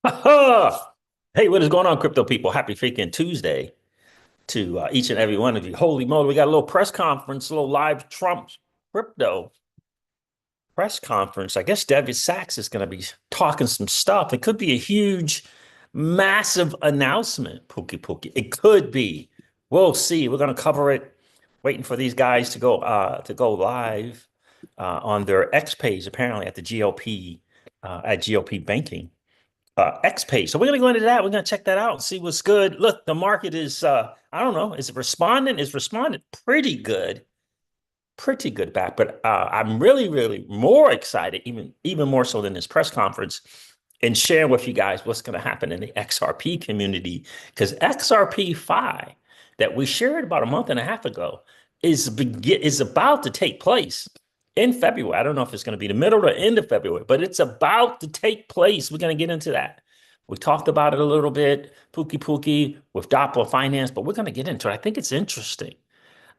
Hey, what is going on, crypto people? Happy freaking Tuesday to each and every one of you. Holy moly, we got a little press conference, a little live Trump crypto press conference. I guess David Sachs is going to be talking some stuff. It could be a huge, massive announcement, Pookie Pookie. It could be. We'll see. We're going to cover it. Waiting for these guys to go live on their X page, apparently at the GOP at GOP Banking. X page. So we're going to go into that. We're going to check that out and see what's good. Look, the market is, I don't know, is it responding? It's responded pretty good back. But I'm really, really more excited, even more so than this press conference, and sharing with you guys what's going to happen in the XRP community. Because XRP 5 that we shared about a month and a half ago is about to take place in February. I don't know if it's going to be the middle or end of February, but it's about to take place. We're going to get into that. We talked about it a little bit, Pookie Pookie with Doppler Finance, but we're going to get into it. I think it's interesting.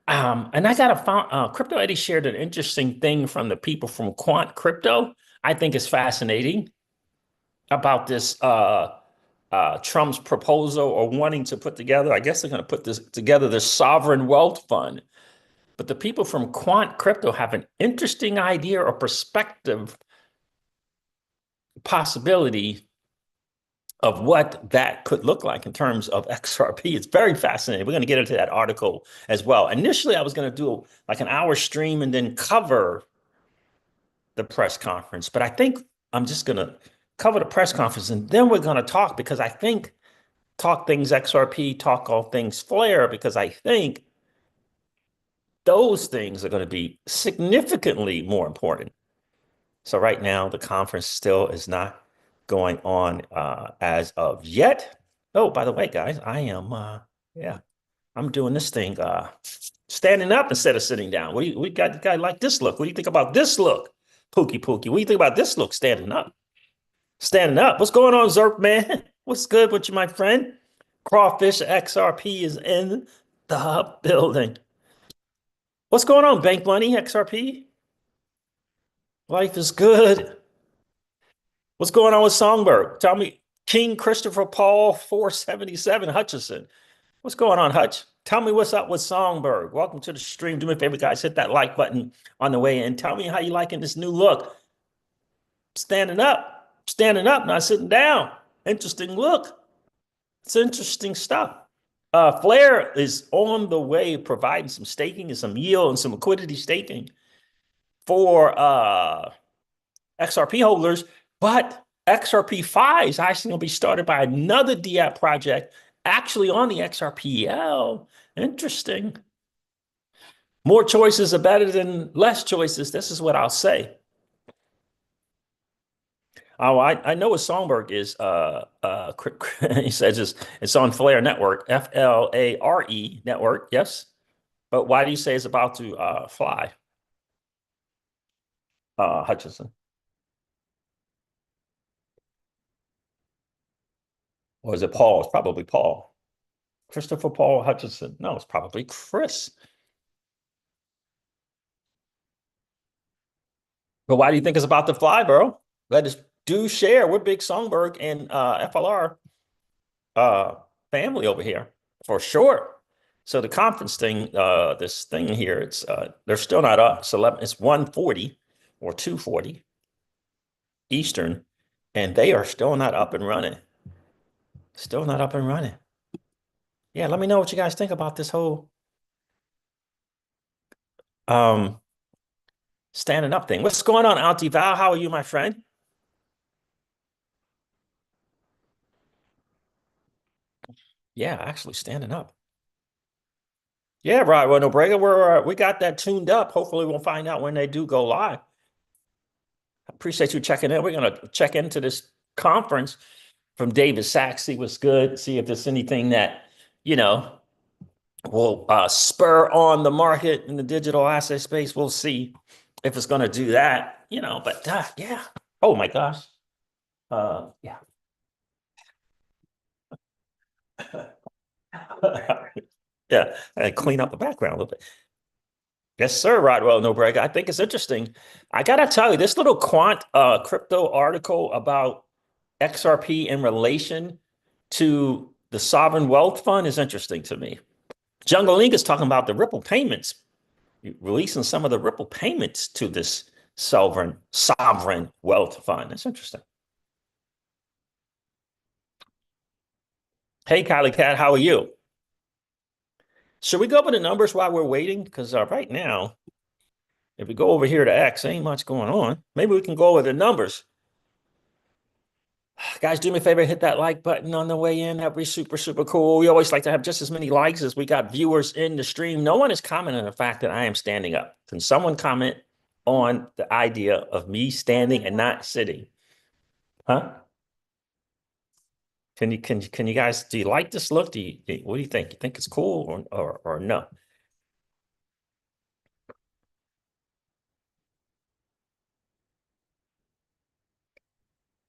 And I got Crypto Eddie shared an interesting thing from the people from Quant Crypto. I think it's fascinating about this Trump's proposal or wanting to put together. I guess they're going to put this together, the sovereign wealth fund. But the people from Quant Crypto have an interesting idea or perspective possibility of what that could look like in terms of XRP. It's very fascinating. We're going to get into that article as well. Initially, I was going to do like an hour stream and then cover the press conference, but I think I'm just going to cover the press conference and then we're going to talk, because I think talk things XRP, talk all things Flare, because I think those things are going to be significantly more important. So right now, the conference still is not going on as of yet. Oh, by the way, guys, I am, yeah, I'm doing this thing standing up instead of sitting down. We got a guy like this look. What do you think about this look, Pookie Pookie? What do you think about this look standing up? Standing up. What's going on, Zerp, man? What's good with you, my friend? Crawfish XRP is in the building. What's going on, Bank Money XRP? Life is good. What's going on with Songbird? Tell me, King Christopher Paul 477 Hutchison. What's going on, Hutch? Tell me what's up with Songbird. Welcome to the stream. Do me a favor, guys. Hit that like button on the way in. Tell me how you liking this new look. Standing up, not sitting down. Interesting look. It's interesting stuff. Flare is on the way providing some staking and some yield and some liquidity staking for XRP holders, but XRP 5 is actually going to be started by another DApp project, actually on the XRPL. Interesting. More choices are better than less choices. This is what I'll say. Oh, I know what Songberg is. He says it's on Flare Network, FLARE network. Yes, but why do you say it's about to fly, Hutchinson? Or is it Paul? It's probably Paul. Christopher Paul Hutchinson. No, it's probably Chris. But why do you think it's about to fly, bro? Let us do share. We're big Songberg and FLR family over here for sure. So the conference thing, this thing here, it's they're still not up. It's 11. It's 1:40 or 2:40 Eastern, and they are still not up and running. Still not up and running. Yeah, let me know what you guys think about this whole um standing up thing. What's going on, Auntie Val? How are you, my friend? Yeah, actually standing up. Yeah, right. Well, no breaker. We got that tuned up. Hopefully, we'll find out when they do go live. I appreciate you checking in. We're gonna check into this conference from David Sachs. See what's good. See if there's anything that you know will spur on the market in the digital asset space. We'll see if it's going to do that. But yeah. Oh my gosh. Yeah. Yeah, and clean up the background a little bit. Yes, sir, Rodwell No Break. I think it's interesting. I gotta tell you, this little quant crypto article about XRP in relation to the sovereign wealth fund is interesting to me. Jungle Link is talking about the Ripple payments, releasing some of the Ripple payments to this sovereign wealth fund. That's interesting. Hey, Kylie Cat, how are you? Should we go over the numbers while we're waiting? Because right now, if we go over here to X, ain't much going on. Maybe we can go over the numbers. Guys, do me a favor, hit that like button on the way in. That'd be super, super cool. We always like to have just as many likes as we got viewers in the stream. No one is commenting on the fact that I am standing up. Can someone comment on the idea of me standing and not sitting? Huh? Can you guys, do you like this look? What do you think? You think it's cool or no?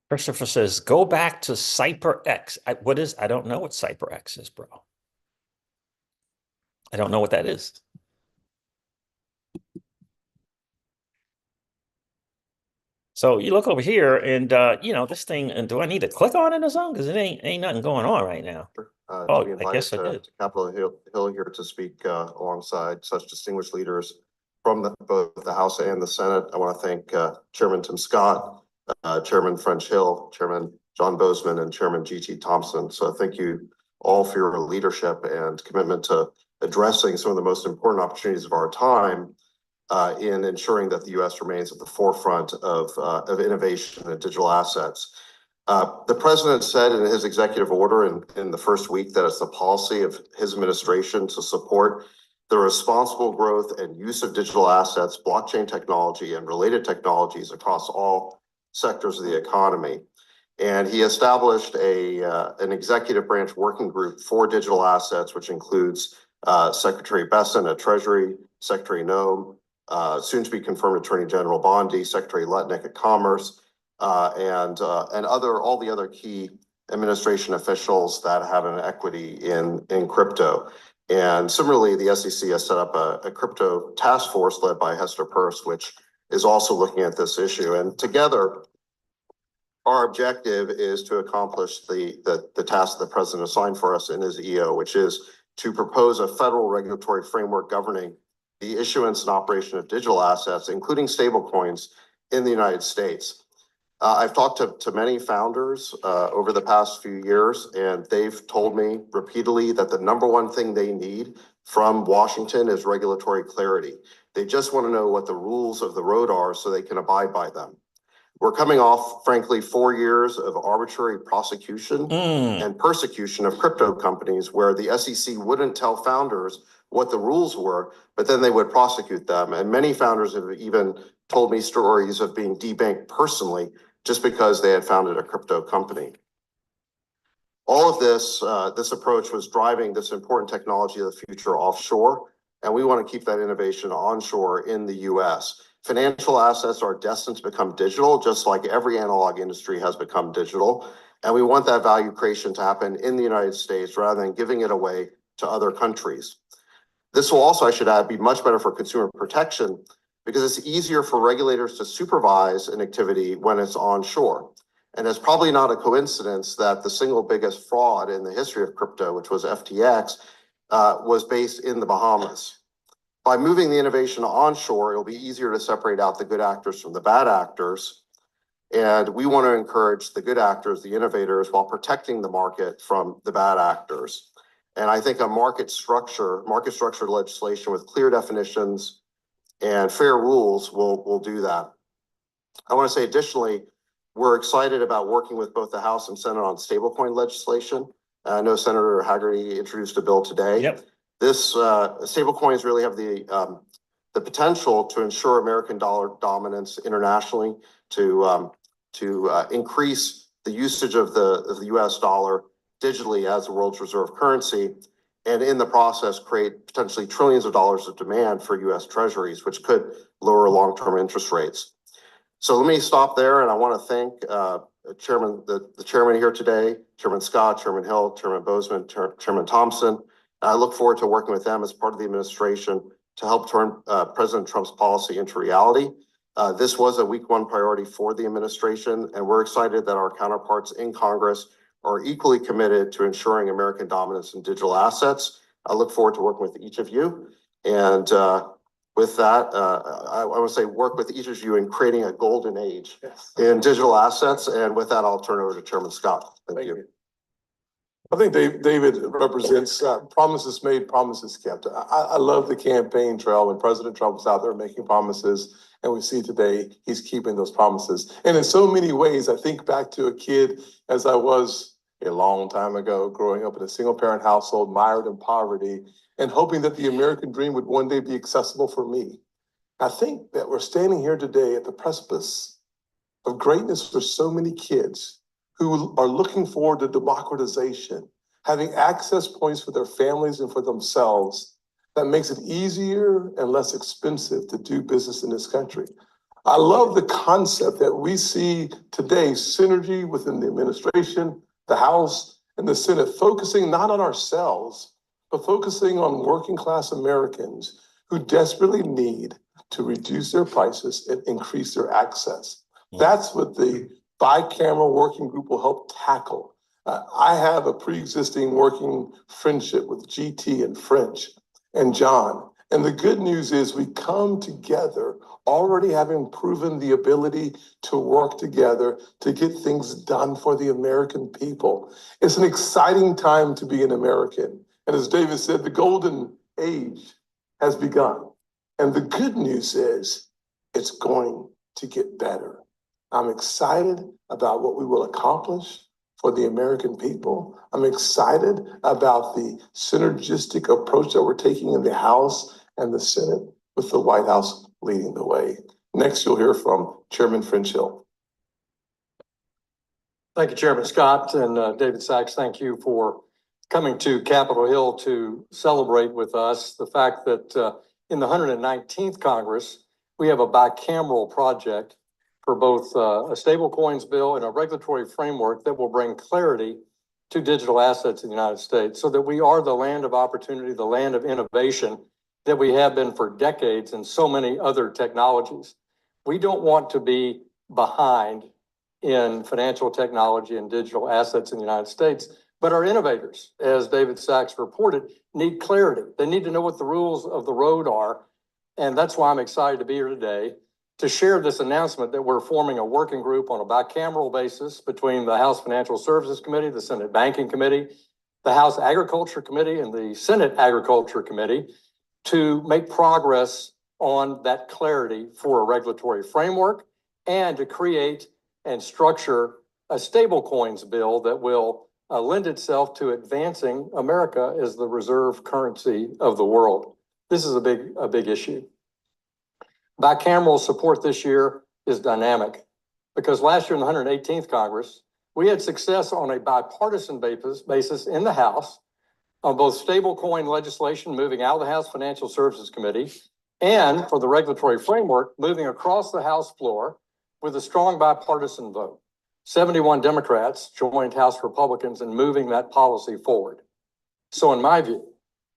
Christopher says, go back to CypherX. I don't know what CypherX is, bro. I don't know what that is. So you look over here and, this thing, and do I need to click on it or something? Because it ain't nothing going on right now. To be invited to Capitol Hill here to speak alongside such distinguished leaders from both the House and the Senate. I want to thank Chairman Tim Scott, Chairman French Hill, Chairman John Bozeman, and Chairman G.T. Thompson. So thank you all for your leadership and commitment to addressing some of the most important opportunities of our time in ensuring that the U.S. remains at the forefront of innovation and digital assets. The president said in his executive order in the first week that it's the policy of his administration to support the responsible growth and use of digital assets, blockchain technology, and related technologies across all sectors of the economy. And he established an executive branch working group for digital assets, which includes Secretary Besson at Treasury, Secretary Noem, soon to be confirmed Attorney General Bondi, Secretary Letnick at Commerce, and all the other key administration officials that have an equity in crypto. And similarly, the SEC has set up a crypto task force led by Hester Peirce, which is also looking at this issue. And together, our objective is to accomplish the task the president assigned for us in his EO, which is to propose a federal regulatory framework governing the issuance and operation of digital assets, including stablecoins, in the United States. I've talked to many founders over the past few years, and they've told me repeatedly that the number one thing they need from Washington is regulatory clarity. They just want to know what the rules of the road are so they can abide by them. We're coming off, frankly, 4 years of arbitrary prosecution and persecution of crypto companies where the SEC wouldn't tell founders what the rules were, but then they would prosecute them. And many founders have even told me stories of being debanked personally just because they had founded a crypto company. All of this approach was driving this important technology of the future offshore, and we want to keep that innovation onshore in the US. Financial assets are destined to become digital, just like every analog industry has become digital. And we want that value creation to happen in the United States rather than giving it away to other countries. This will also, I should add, be much better for consumer protection because it's easier for regulators to supervise an activity when it's onshore. And it's probably not a coincidence that the single biggest fraud in the history of crypto, which was FTX, was based in the Bahamas. By moving the innovation onshore, it'll be easier to separate out the good actors from the bad actors. And we want to encourage the good actors, the innovators, while protecting the market from the bad actors. And I think a market structure legislation with clear definitions and fair rules will do that. I want to say additionally, we're excited about working with both the House and Senate on stablecoin legislation. I know Senator Hagerty introduced a bill today. Yep. This stablecoins really have the potential to ensure American dollar dominance internationally, to increase the usage of the U.S. dollar digitally as the world's reserve currency, and in the process create potentially trillions of dollars of demand for U.S. treasuries, which could lower long-term interest rates. So let me stop there, and I want to thank the chairman here today, Chairman Scott, Chairman Hill, Chairman Bozeman, Chairman Thompson. I look forward to working with them as part of the administration to help turn President Trump's policy into reality. This was a week one priority for the administration, and we're excited that our counterparts in Congress are equally committed to ensuring American dominance in digital assets. I look forward to working with each of you. And with that, I want to say work with each of you in creating a golden age in digital assets. And with that, I'll turn it over to Chairman Scott. Thank you. I think David represents promises made, promises kept. I love the campaign trail when President Trump was out there making promises, and we see today he's keeping those promises. And in so many ways, I think back to a kid as I was a long time ago, growing up in a single parent household, mired in poverty, and hoping that the American dream would one day be accessible for me. I think that we're standing here today at the precipice of greatness for so many kids who are looking forward to democratization, having access points for their families and for themselves that makes it easier and less expensive to do business in this country. I love the concept that we see today, synergy within the administration, the House, and the Senate, focusing not on ourselves, but focusing on working class Americans who desperately need to reduce their prices and increase their access. That's what the bicameral working group will help tackle. I have a pre-existing working friendship with GT and French and John. And the good news is we come together already having proven the ability to work together to get things done for the American people. It's an exciting time to be an American. And as David said, the golden age has begun. And the good news is it's going to get better. I'm excited about what we will accomplish for the American people. I'm excited about the synergistic approach that we're taking in the House and the Senate, with the White House leading the way. Next, you'll hear from Chairman French Hill. Thank you, Chairman Scott, and David Sachs, thank you for coming to Capitol Hill to celebrate with us the fact that in the 119th Congress, we have a bicameral project for both a stablecoins bill and a regulatory framework that will bring clarity to digital assets in the United States so that we are the land of opportunity, the land of innovation that we have been for decades in so many other technologies. We don't want to be behind in financial technology and digital assets in the United States, but our innovators, as David Sachs reported, need clarity. They need to know what the rules of the road are. And that's why I'm excited to be here today to share this announcement that we're forming a working group on a bicameral basis between the House Financial Services Committee, the Senate Banking Committee, the House Agriculture Committee, and the Senate Agriculture Committee to make progress on that clarity for a regulatory framework and to create and structure a stablecoins bill that will lend itself to advancing America as the reserve currency of the world. This is a big issue. Bicameral support this year is dynamic because last year in the 118th Congress, we had success on a bipartisan basis in the House on both stablecoin legislation moving out of the House Financial Services Committee and for the regulatory framework moving across the House floor with a strong bipartisan vote. 71 Democrats joined House Republicans in moving that policy forward. So in my view,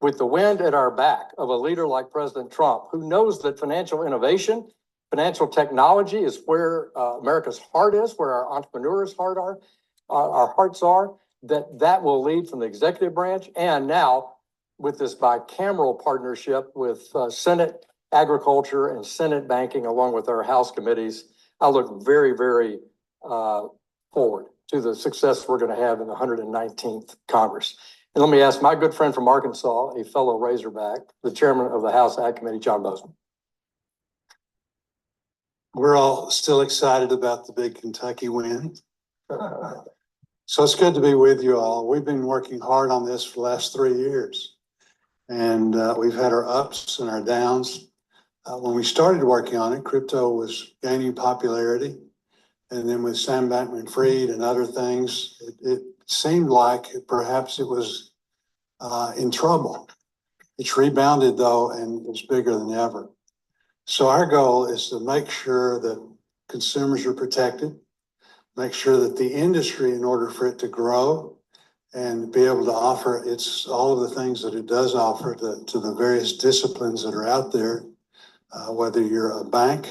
with the wind at our back of a leader like President Trump, who knows that financial innovation, financial technology is where America's heart is, where our entrepreneurs' our hearts are, that will lead from the executive branch. And now with this bicameral partnership with Senate Agriculture and Senate Banking, along with our House committees, I look very, very forward to the success we're going to have in the 119th Congress. And let me ask my good friend from Arkansas, a fellow Razorback, the chairman of the House Ag Committee, John Bozeman. We're all still excited about the big Kentucky win. So it's good to be with you all. We've been working hard on this for the last 3 years. And we've had our ups and our downs. When we started working on it, crypto was gaining popularity. And then with Sam Bankman-Fried and other things, it seemed like perhaps it was in trouble. It's rebounded though, and it's bigger than ever. So our goal is to make sure that consumers are protected, make sure that the industry, in order for it to grow and be able to offer all of the things that it does offer to the various disciplines that are out there, whether you're a bank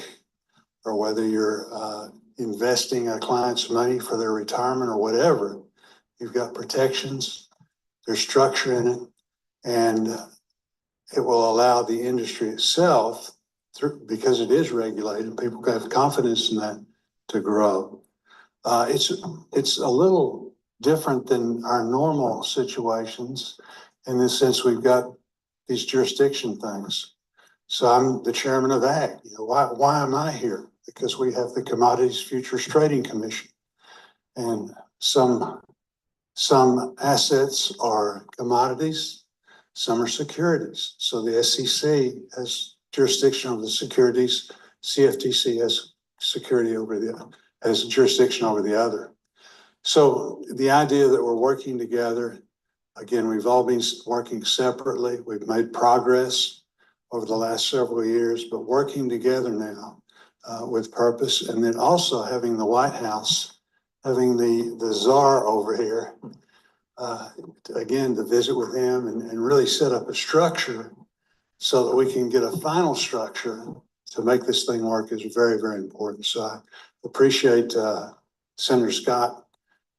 or whether you're investing a client's money for their retirement or whatever, you've got protections, there's structure in it, and it will allow the industry itself, because it is regulated, people have confidence in that, to grow. It's a little different than our normal situations in the sense we've got these jurisdiction things. So I'm the chairman of VanEck. You know, why am I here? Because we have the Commodities Futures Trading Commission, and some assets are commodities, some are securities. So the SEC has jurisdiction over the securities, CFTC has jurisdiction over the other. So the idea that we're working together, again, we've all been working separately. We've made progress over the last several years, but working together now with purpose, and then also having the White House, having the czar over here, again, to visit with him and really set up a structure so that we can get a final structure to make this thing work is very, very important. So I appreciate Senator Scott,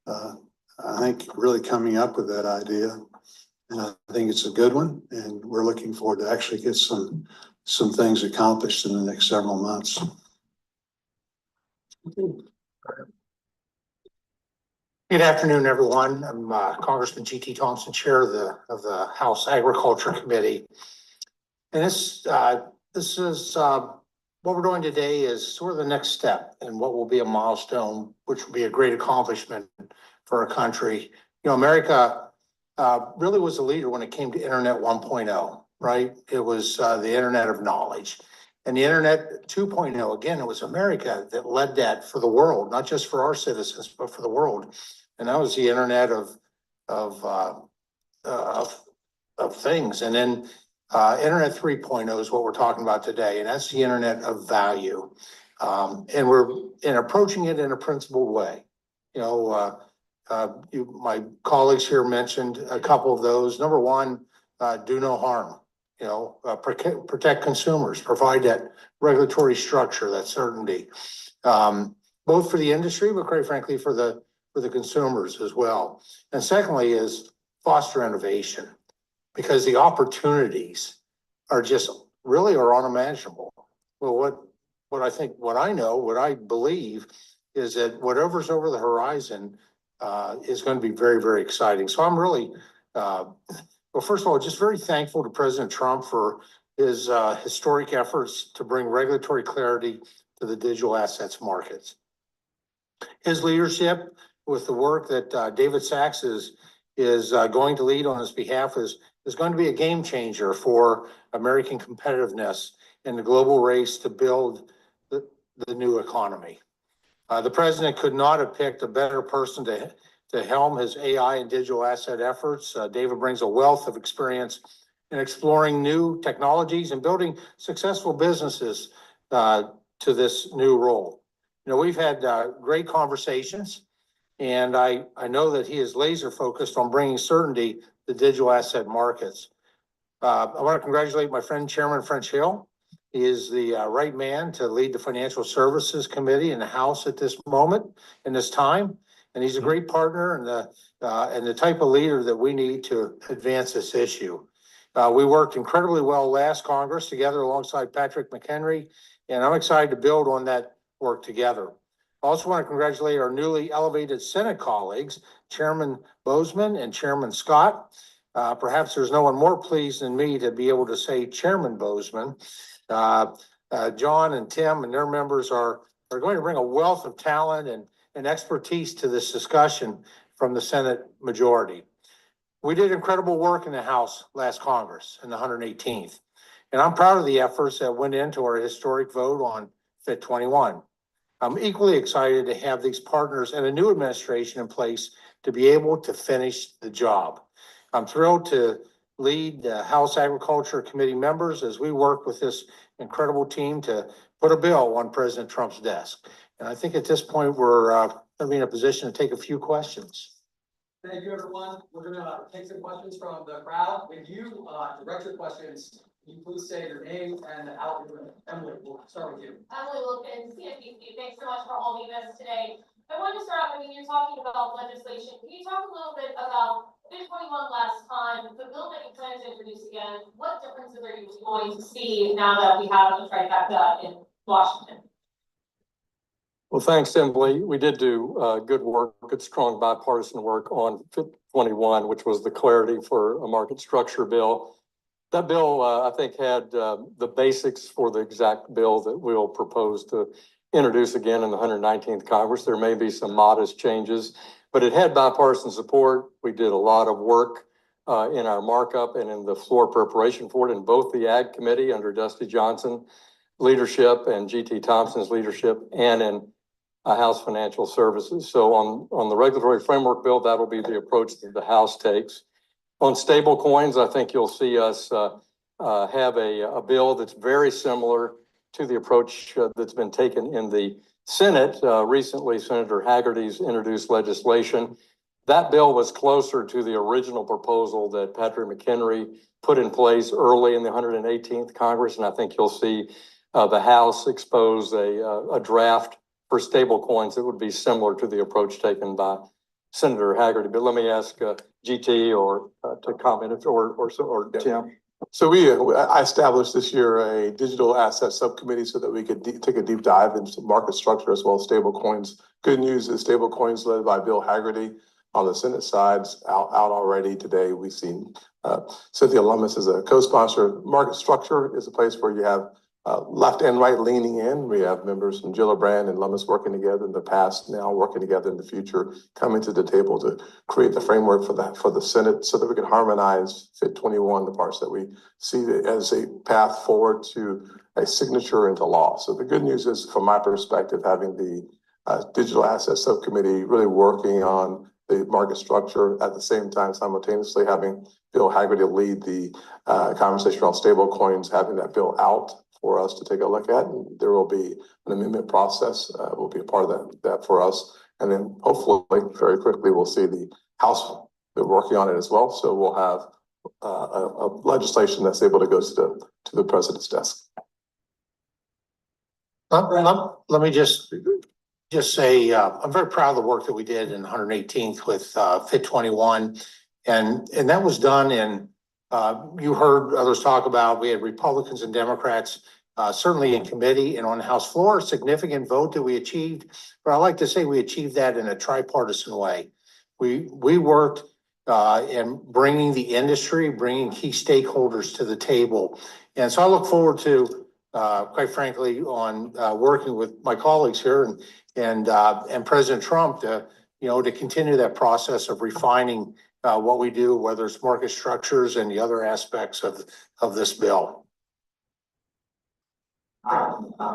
I think, really coming up with that idea. And I think it's a good one, and we're looking forward to actually get some things accomplished in the next several months. Good afternoon, everyone. I'm Congressman G.T. Thompson, Chair of the House Agriculture Committee. And this is what we're doing today is sort of the next step and what will be a milestone, which will be a great accomplishment for our country. You know, America really was a leader when it came to Internet 1.0, right? It was the Internet of knowledge. And the Internet 2.0, again, it was America that led that for the world, not just for our citizens, but for the world. And that was the Internet of things. And then Internet 3.0 is what we're talking about today, and that's the Internet of value. And we're approaching it in a principled way. You know, my colleagues here mentioned a couple of those. Number one, do no harm. You know, protect consumers, provide that regulatory structure, that certainty, both for the industry, but quite frankly for the consumers as well. And secondly is foster innovation, because the opportunities are just really are unimaginable. Well, what I believe is that whatever's over the horizon is going to be very, very exciting. So I'm really, well, first of all, just very thankful to President Trump for his historic efforts to bring regulatory clarity to the digital assets markets. His leadership with the work that David Sachs is going to lead on his behalf is going to be a game changer for American competitiveness in the global race to build the new economy. The president could not have picked a better person to helm his AI and digital asset efforts. David brings a wealth of experience in exploring new technologies and building successful businesses to this new role. You know, we've had great conversations, and I know that he is laser focused on bringing certainty to digital asset markets. I want to congratulate my friend, Chairman French Hill. He is the right man to lead the Financial Services Committee in the House at this moment, in this time. And he's a great partner and the type of leader that we need to advance this issue. We worked incredibly well last Congress together alongside Patrick McHenry, and I'm excited to build on that work together. I also want to congratulate our newly elevated Senate colleagues, Chairman Bozeman and Chairman Scott. Perhaps there's no one more pleased than me to be able to say Chairman Bozeman. John and Tim and their members are going to bring a wealth of talent and expertise to this discussion from the Senate majority. We did incredible work in the House last Congress in the 118th, and I'm proud of the efforts that went into our historic vote on FIT 21. I'm equally excited to have these partners and a new administration in place to be able to finish the job. I'm thrilled to lead the House Agriculture Committee members as we work with this incredible team to put a bill on President Trump's desk. And I think at this point, we're going to be in a position to take a few questions. Thank you, everyone. We're going to take some questions from the crowd. If you direct your questions Can you please say your name and the outlet? Emily, we'll start with you. Emily Wilkins, CNBC. Thanks so much for holding this today. I wanted to start, you're talking about legislation. Can you talk a little bit about FIT21 last time, the bill that you plan to introduce again? What differences are you going to see now that we have a trifecta in Washington? Well, thanks, Emily. We did do good work, good, strong bipartisan work on FIT21, which was the clarity for a market structure bill. That bill, I think, had the basics for the exact bill that we'll propose to introduce again in the 119th Congress. There may be some modest changes, but it had bipartisan support. We did a lot of work in our markup and in the floor preparation for it in both the Ag Committee under Dusty Johnson leadership and G.T. Thompson's leadership, and in House Financial Services. So on the regulatory framework bill, that'll be the approach that the House takes. On stable coins, I think you'll see us have a bill that's very similar to the approach that's been taken in the Senate. Recently, Senator Hagerty's introduced legislation. That bill was closer to the original proposal that Patrick McHenry put in place early in the 118th Congress, and I think you'll see the House expose a draft for stable coins that would be similar to the approach taken by Senator Hagerty. But let me ask GT or to comment or Tim. So I established this year a digital asset subcommittee so that we could take a deep dive into market structure as well as stable coins. Good news is stable coins led by Bill Hagerty on the Senate side's out already today. We've seen Cynthia Lummis as a co-sponsor. Market structure is a place where you have left and right leaning in. We have members from Gillibrand and Lummis working together in the past, now working together in the future, coming to the table to create the framework for the Senate so that we can harmonize FIT21, the parts that we see as a path forward to a signature into law. So the good news is, from my perspective, having the digital asset subcommittee really working on the market structure at the same time, simultaneously having Bill Hagerty lead the conversation around stable coins, having that bill out for us to take a look at. And there will be an amendment process, will be a part of that for us. And then hopefully very quickly, we'll see the House, they're working on it as well. So we'll have a legislation that's able to go to the president's desk. Let me just say, I'm very proud of the work that we did in 118th with FIT21. And that was done in, you heard others talk about, we had Republicans and Democrats, certainly in committee and on the House floor, a significant vote that we achieved. But I like to say we achieved that in a tripartisan way. We worked in bringing the industry, bringing key stakeholders to the table. And so I look forward to, quite frankly, on working with my colleagues here and President Trump to continue that process of refining what we do, whether it's market structures and the other aspects of this bill.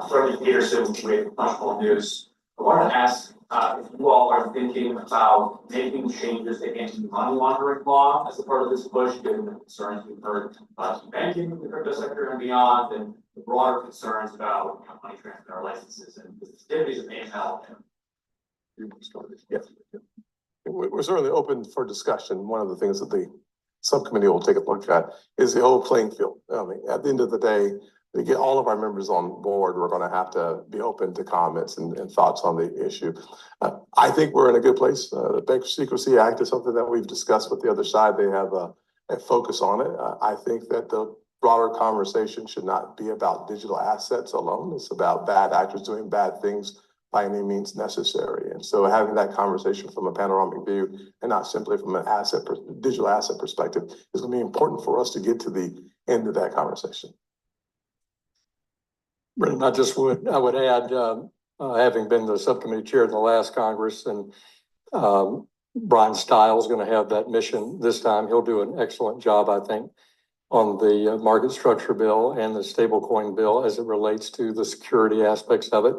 Freddie Peterson with National News. I wanted to ask if you all are thinking about making changes to anti-money laundering law as a part of this push, given the concerns we've heard about banking, the crypto sector, and beyond, and the broader concerns about money transfer licenses and the sensitivities of AML. Yes. We're certainly open for discussion. One of the things that the subcommittee will take a look at is the whole playing field. I mean, at the end of the day, to get all of our members on board, we're going to have to be open to comments and thoughts on the issue. I think we're in a good place. The Bank Secrecy Act is something that we've discussed with the other side. They have a focus on it. I think that the broader conversation should not be about digital assets alone. It's about bad actors doing bad things by any means necessary. And so having that conversation from a panoramic view and not simply from an digital asset perspective is going to be important for us to get to the end of that conversation. Brendan, I would add, having been the subcommittee chair in the last Congress, and Brian Stiles is going to have that mission this time. He'll do an excellent job, I think, on the market structure bill and the stablecoin bill as it relates to the security aspects of it.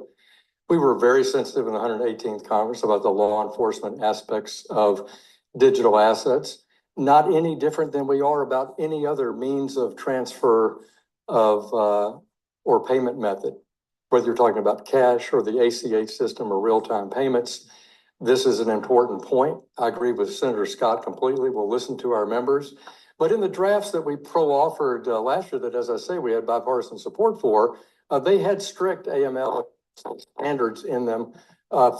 We were very sensitive in the 118th Congress about the law enforcement aspects of digital assets, not any different than we are about any other means of transfer of or payment method, whether you're talking about cash or the ACH system or real-time payments. This is an important point. I agree with Senator Scott completely. We'll listen to our members. But in the drafts that we pro-offered last year that, as I say, we had bipartisan support for, they had strict AML standards in them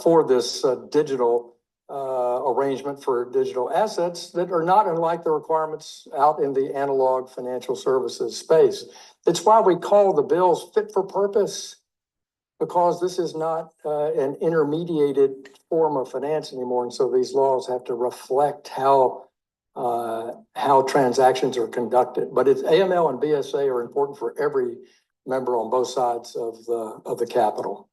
for this digital arrangement for digital assets that are not unlike the requirements out in the analog financial services space. It's why we call the bills fit for purpose, because this is not an intermediated form of finance anymore. And so these laws have to reflect how transactions are conducted. But it's AML and BSA are important for every member on both sides of the Capitol.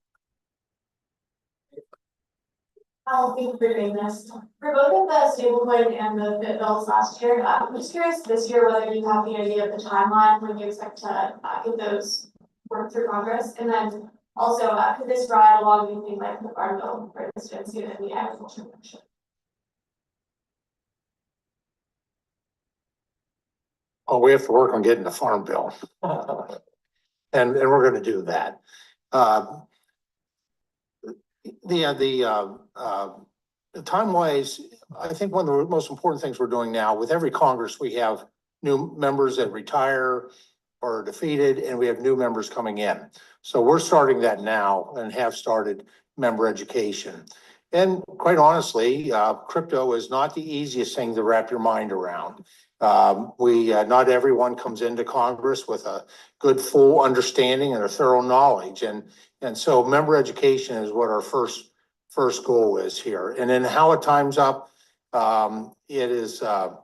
Thank you for doing this. For both of the stablecoin and the FIT bills last year, I'm just curious this year whether you have the idea of the timeline when you expect to get those work through Congress, and then also could this ride along anything like the farm bill, for instance, in the agriculture section? Oh, we have to work on getting the farm bill. And we're going to do that. The time-wise, I think one of the most important things we're doing now, with every Congress, we have new members that retire or are defeated, and we have new members coming in. So we're starting that now and have started member education. And quite honestly, crypto is not the easiest thing to wrap your mind around. Not everyone comes into Congress with a good, full understanding and a thorough knowledge. And so member education is what our first goal is here. And then how it times up, it is, I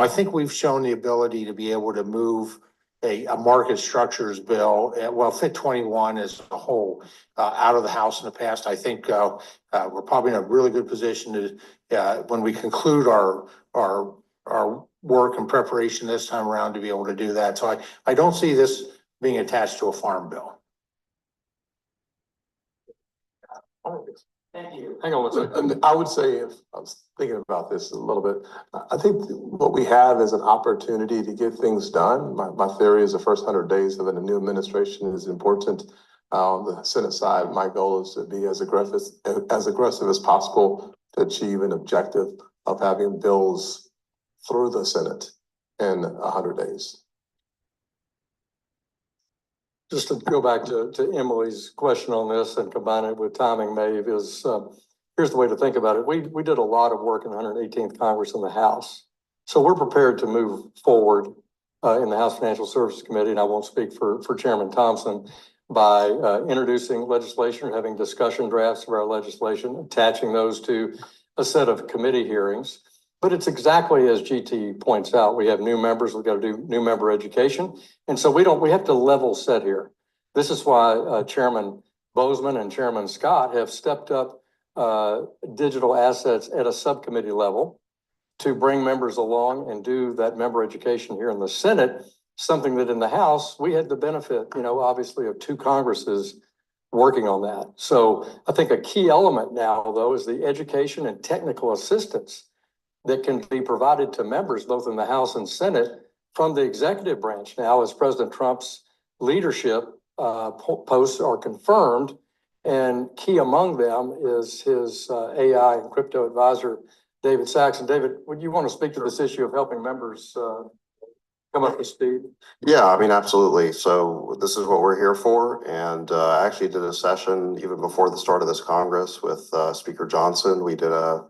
think we've shown the ability to be able to move a market structures bill, well, FIT 21 as a whole, out of the House in the past. I think we're probably in a really good position to, when we conclude our work and preparation this time around, to be able to do that. So I don't see this being attached to a farm bill. Thank you. Hang on one second. And I would say, if I was thinking about this a little bit, I think what we have is an opportunity to get things done. My theory is the first 100 days of a new administration is important. On the Senate side, my goal is to be as aggressive as possible to achieve an objective of having bills through the Senate in 100 days. Just to go back to Emily's question on this and combine it with timing, Maeve, is here's the way to think about it. We did a lot of work in the 118th Congress in the House. So we're prepared to move forward in the House Financial Services Committee, and I won't speak for Chairman Thompson, by introducing legislation or having discussion drafts of our legislation, attaching those to a set of committee hearings. But it's exactly as GT points out. We have new members. We've got to do new member education. And so we have to level set here. This is why Chairman Bozeman and Chairman Scott have stepped up digital assets at a subcommittee level to bring members along and do that member education here in the Senate, something that in the House, we had the benefit, obviously of 2 Congresses working on that. So I think a key element now, though, is the education and technical assistance that can be provided to members both in the House and Senate from the executive branch now, as President Trump's leadership posts are confirmed. And key among them is his AI and crypto advisor, David Sachs. And David, would you want to speak to this issue of helping members come up to speed? Yeah, I mean, absolutely. So this is what we're here for. And I actually did a session even before the start of this Congress with Speaker Johnson. We did a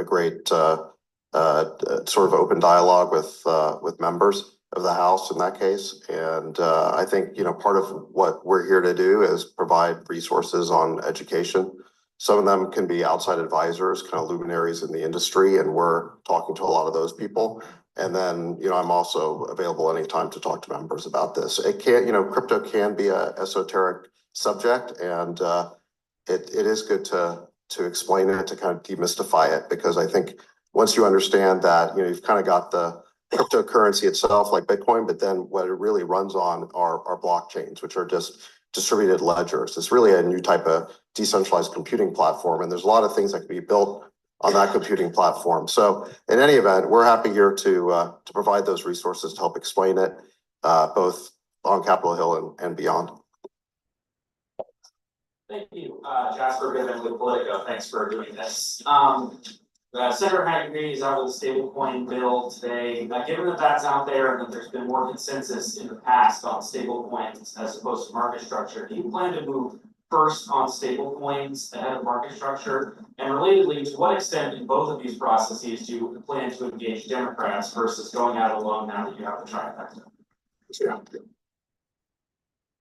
great sort of open dialogue with members of the House in that case. And I think, part of what we're here to do is provide resources on education. Some of them can be outside advisors, kind of luminaries in the industry, and we're talking to a lot of those people. And then, I'm also available anytime to talk to members about this. It can't, crypto can be a esoteric subject, and it is good to explain it, to kind of demystify it, because I think once you understand that, you've kind of got the cryptocurrency itself, like Bitcoin, but then what it really runs on are blockchains, which are just distributed ledgers. It's really a new type of decentralized computing platform, and there's a lot of things that can be built on that computing platform. So in any event, we're happy here to provide those resources to help explain it, both on Capitol Hill and beyond. Thank you, Jasper Goodman with Politico. Thanks for doing this. Senator Hagerty is out with the stablecoin bill today. Given that that's out there and that there's been more consensus in the past on stablecoins as opposed to market structure, do you plan to move first on stablecoins ahead of market structure? And relatedly, to what extent in both of these processes do you plan to engage Democrats versus going out alone now that you have the trifecta? Yeah.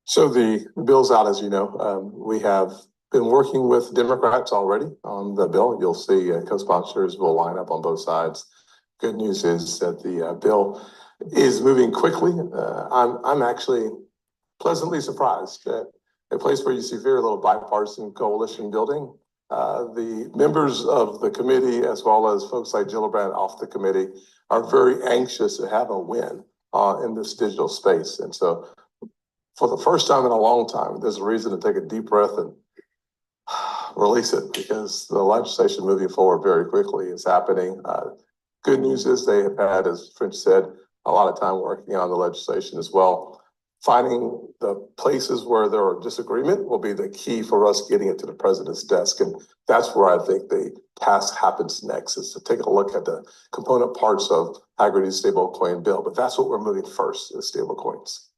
So the bill's out, as you know. We have been working with Democrats already on the bill. You'll see co-sponsors will line up on both sides. Good news is that the bill is moving quickly. I'm actually pleasantly surprised that a place where you see very little bipartisan coalition building. The members of the committee, as well as folks like Gillibrand off the committee, are very anxious to have a win in this digital space. And so for the first time in a long time, there's a reason to take a deep breath and release it, because the legislation moving forward very quickly is happening. Good news is they have had, as French said, a lot of time working on the legislation as well. Finding the places where there are disagreement will be the key for us getting it to the president's desk. And that's where I think the task happens next, is to take a look at the component parts of Hagerty's stablecoin bill. But that's what we're moving first, is stablecoins.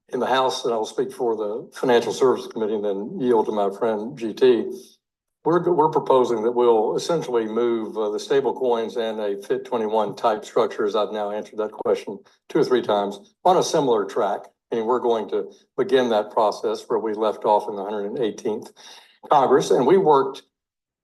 In the House, and I'll speak for the Financial Services Committee and then yield to my friend GT. We're proposing that we'll essentially move the stable coins and a FIT 21 type structure, as I've now answered that question 2 or 3 times, on a similar track. And we're going to begin that process where we left off in the 118th Congress. And we worked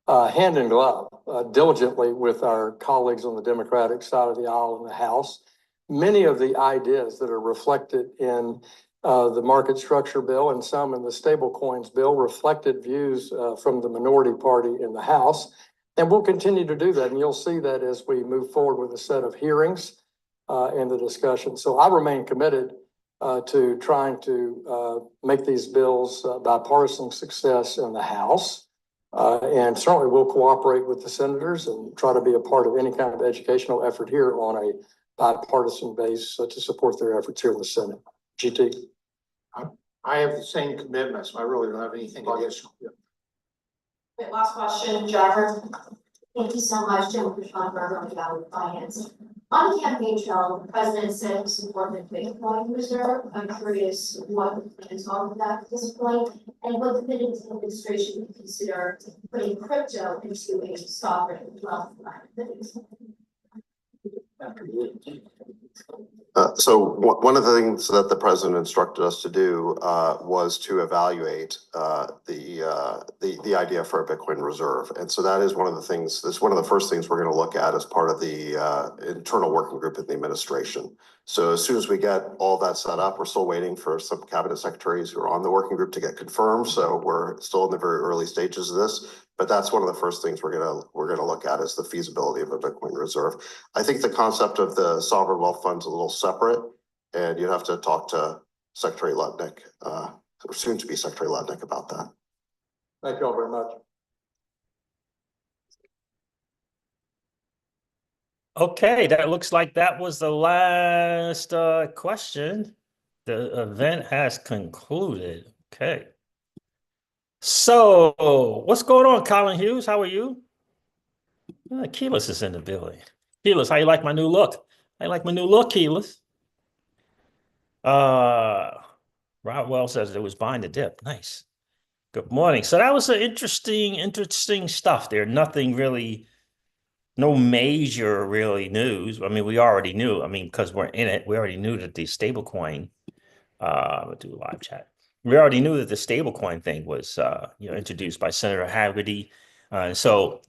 hand in glove diligently with our colleagues on the Democratic side of the aisle in the House. Many of the ideas that are reflected in the market structure bill and some in the stable coins bill reflected views from the minority party in the House. And we'll continue to do that. And you'll see that as we move forward with a set of hearings and the discussion. So I remain committed to trying to make these bills bipartisan success in the House. And certainly we'll cooperate with the senators and try to be a part of any kind of educational effort here on a bipartisan base to support their efforts here in the Senate. GT. I have the same commitment, so I really don't have anything additional. Okay, last question, Jennifer. Thank you so much, Jennifer Schonberg on Yahoo Finance. On the campaign trail, the president said to support the Bitcoin reserve. I'm curious what the plans are with that at this point, and what the Biden administration would consider putting crypto into a sovereign wealth fund. So one of the things that the president instructed us to do was to evaluate the idea for a Bitcoin reserve. And so that is one of the things, that's one of the first things we're going to look at as part of the internal working group in the administration. So as soon as we get all that set up, we're still waiting for some cabinet secretaries who are on the working group to get confirmed. So we're still in the very early stages of this. But that's one of the first things we're gonna look at, is the feasibility of a Bitcoin reserve. I think the concept of the sovereign wealth fund is a little separate, and you'd have to talk to Secretary Lutnick, or soon to be Secretary Lutnick, about that. Thank you all very much. Okay, that looks like that was the last question. The event has concluded. Okay. So, what's going on, Colin Hughes? How are you? Keyless is in the building. Keyless, how you like my new look? I like my new look, Keyless. Rodwell says it was buying the dip. Nice. Good morning. So that was an interesting stuff there. Nothing really, no major really news. I mean, we already knew. I mean, because we're in it, we already knew that the stablecoin. We'll do a live chat. We already knew that the stablecoin thing was, introduced by Senator Hagerty. So,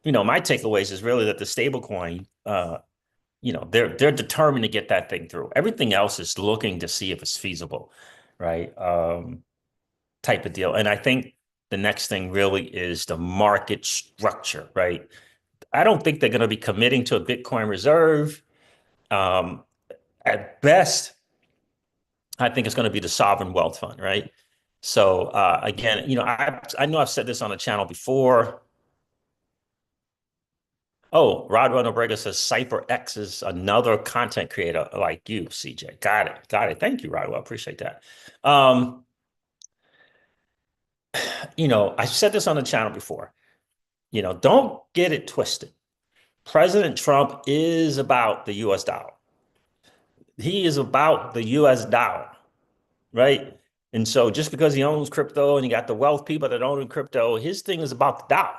my takeaways is really that the stablecoin, they're determined to get that thing through. Everything else is looking to see if it's feasible, right? Type of deal. And I think the next thing really is the market structure, right? I don't think they're going to be committing to a Bitcoin reserve. At best, I think it's going to be the sovereign wealth fund, right? So again, I know I've said this on the channel before. Oh, Rodwell Nobrega says CypherX is another content creator like you, CJ. Got it. Got it. Thank you, Rodwell. Appreciate that. I said this on the channel before. Don't get it twisted. President Trump is about the US dollar. He is about the US dollar, right? And so just because he owns crypto and you got the wealth people that own crypto, his thing is about the dollar.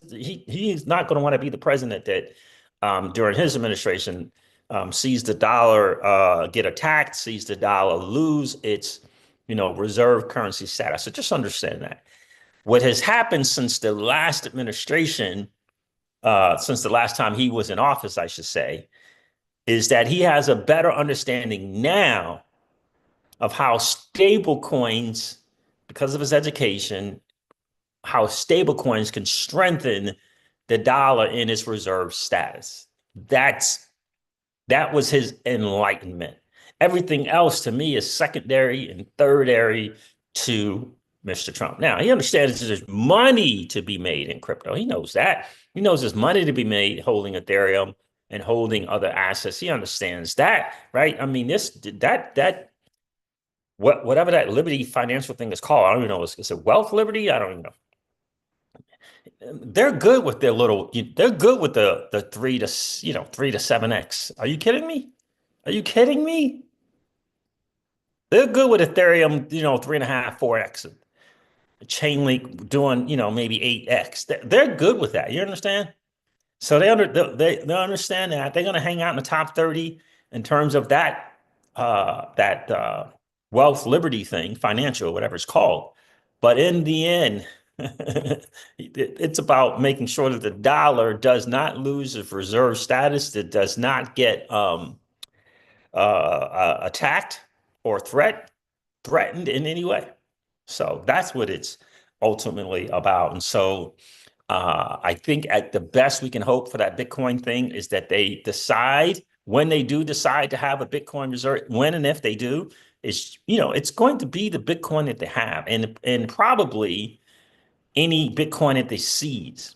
He's not going to want to be the president that during his administration sees the dollar get attacked, sees the dollar lose its, reserve currency status. So just understand that. What has happened since the last administration, since the last time he was in office, I should say, is that he has a better understanding now of how stable coins, because of his education, how stable coins can strengthen the dollar in its reserve status. That was his enlightenment. Everything else to me is secondary and thirdary to Mr. Trump. Now, he understands there's money to be made in crypto. He knows that. He knows there's money to be made holding Ethereum and holding other assets. He understands that, right? I mean, whatever that Liberty financial thing is called, I don't even know. Is it Wealth Liberty? I don't even know. They're good with their little. They're good with the 3 to 7x. Are you kidding me? Are you kidding me? They're good with Ethereum, 3.5, 4x. Chainlink doing, maybe 8x. They're good with that. You understand? So they understand that they're going to hang out in the top 30 in terms of that wealth liberty thing, financial, whatever it's called. But in the end, it's about making sure that the dollar does not lose its reserve status, that does not get attacked or threatened in any way. So that's what it's ultimately about. And so I think at the best we can hope for that Bitcoin thing is that they decide, when they do decide to have a Bitcoin reserve, when and if they do, it's going to be the Bitcoin that they have, and probably any Bitcoin that they seize.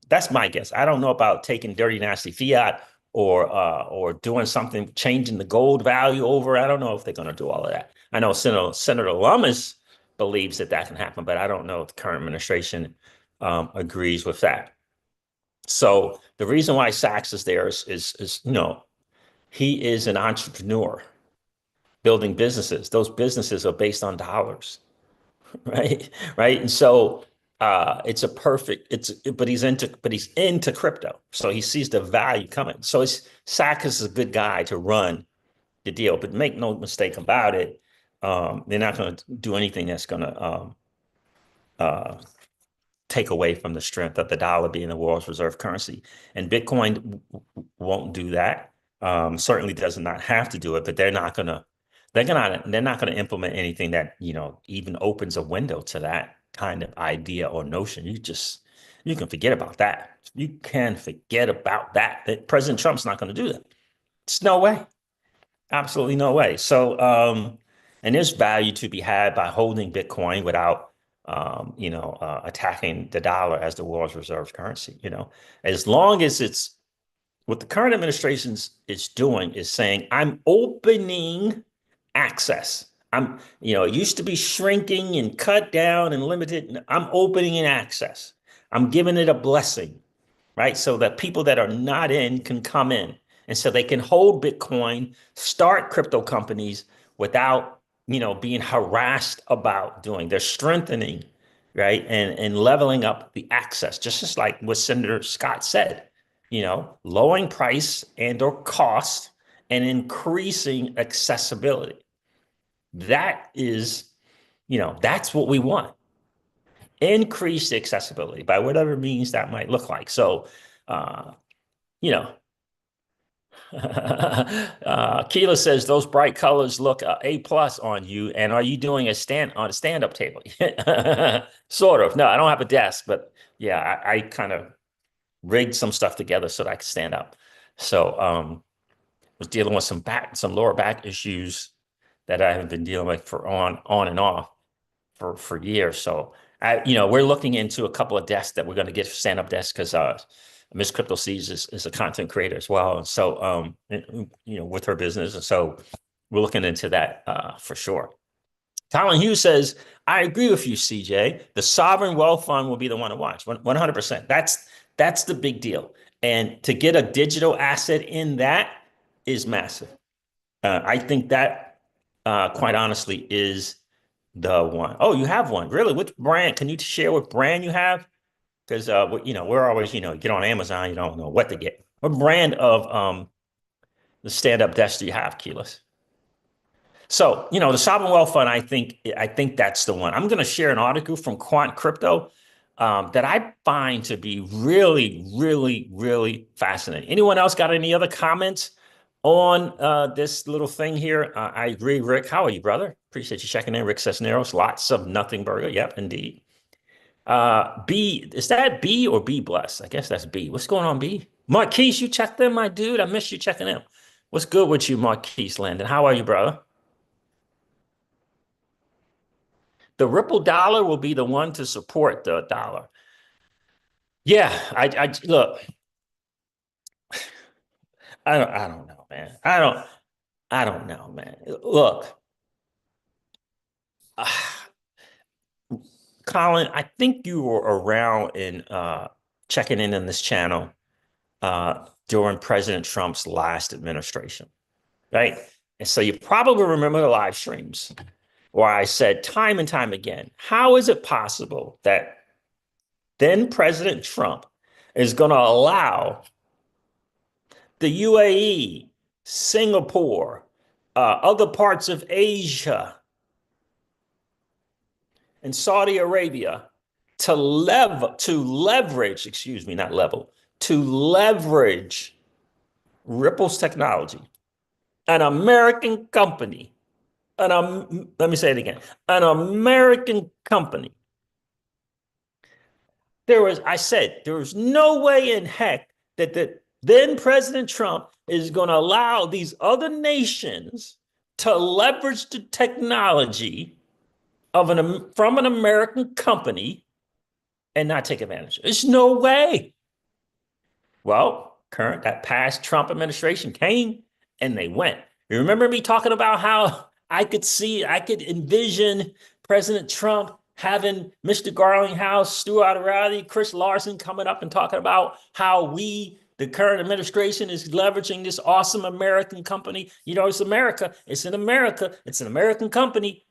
That's my guess. I don't know about taking dirty, nasty fiat or doing something, changing the gold value over. I don't know if they're going to do all of that. I know Senator Lummis believes that can happen, but I don't know if the current administration agrees with that. So the reason why Sachs is there is he is an entrepreneur building businesses. Those businesses are based on dollars, right? Right. And so it's a perfect, but he's into crypto. So he sees the value coming. So Sachs is a good guy to run the deal, but make no mistake about it. They're not going to do anything that's going to take away from the strength of the dollar being the world's reserve currency. And Bitcoin won't do that. Certainly does not have to do it, but they're not going to implement anything that, even opens a window to that kind of idea or notion. You can forget about that. You can forget about that. President Trump's not going to do that. It's no way. Absolutely no way. So, and there's value to be had by holding Bitcoin without attacking the dollar as the world's reserve currency. As long as it's what the current administration is doing is saying, I'm opening access. It used to be shrinking and cut down and limited. I'm opening in access. I'm giving it a blessing, right? So that people that are not in can come in. And so they can hold Bitcoin, start crypto companies without being harassed about doing. They're strengthening, right? And leveling up the access, just like what Senator Scott said, lowering price and or cost and increasing accessibility. That is, that's what we want. Increase accessibility by whatever means that might look like. So, Keela says those bright colors look A+ on you. And are you doing a stand-up table? Sort of. No, I don't have a desk, but yeah, I kind of rigged some stuff together so that I could stand up. So was dealing with some lower back issues that I have been dealing with for on and off for years. So we're looking into a couple of desks that we're going to get stand-up desks because Miss CryptoCeej is a content creator as well. And so, with her business. And so we're looking into that for sure. Colin Hughes says, I agree with you, CJ. The sovereign wealth fund will be the one to watch. 100%. That's the big deal. And to get a digital asset in that is massive. I think that, quite honestly, is the one. Oh, you have one. Really? Which brand? Can you share what brand you have? Because, we're always, get on Amazon, you don't know what to get. What brand of the stand-up desk do you have, Keyless? So, the sovereign wealth fund, I think that's the one. I'm going to share an article from Quant Crypto that I find to be really, really, really fascinating. Anyone else got any other comments on this little thing here? I agree, Rick. How are you, brother? Appreciate you checking in. Rick Cisneros, lots of nothing burger. Yep, indeed. B, is that B or B bless? I guess that's B. What's going on, B? Marquise, you checked in, my dude. I missed you checking in. What's good with you, Marquise Landon? How are you, brother? The Ripple dollar will be the one to support the dollar. Yeah, I look. I don't know, man. I don't know, man. Look, uh, Colin, I think you were around in checking in on this channel during President Trump's last administration, right? And so you probably remember the live streams where I said time and time again, how is it possible that then President Trump is going to allow the UAE, Singapore, other parts of Asia, and Saudi Arabia to leverage, excuse me, not level, to leverage Ripple's technology, an American company, let me say it again, an American company. I said, there was no way in heck that then President Trump is going to allow these other nations to leverage the technology from an American company and not take advantage. There's no way. Well, that past Trump administration came and they went. You remember me talking about how I could envision President Trump having Mr. Garlinghouse, Stuart Riley, Chris Larson coming up and talking about how the current administration is leveraging this awesome American company. It's America. It's in America. It's an American company.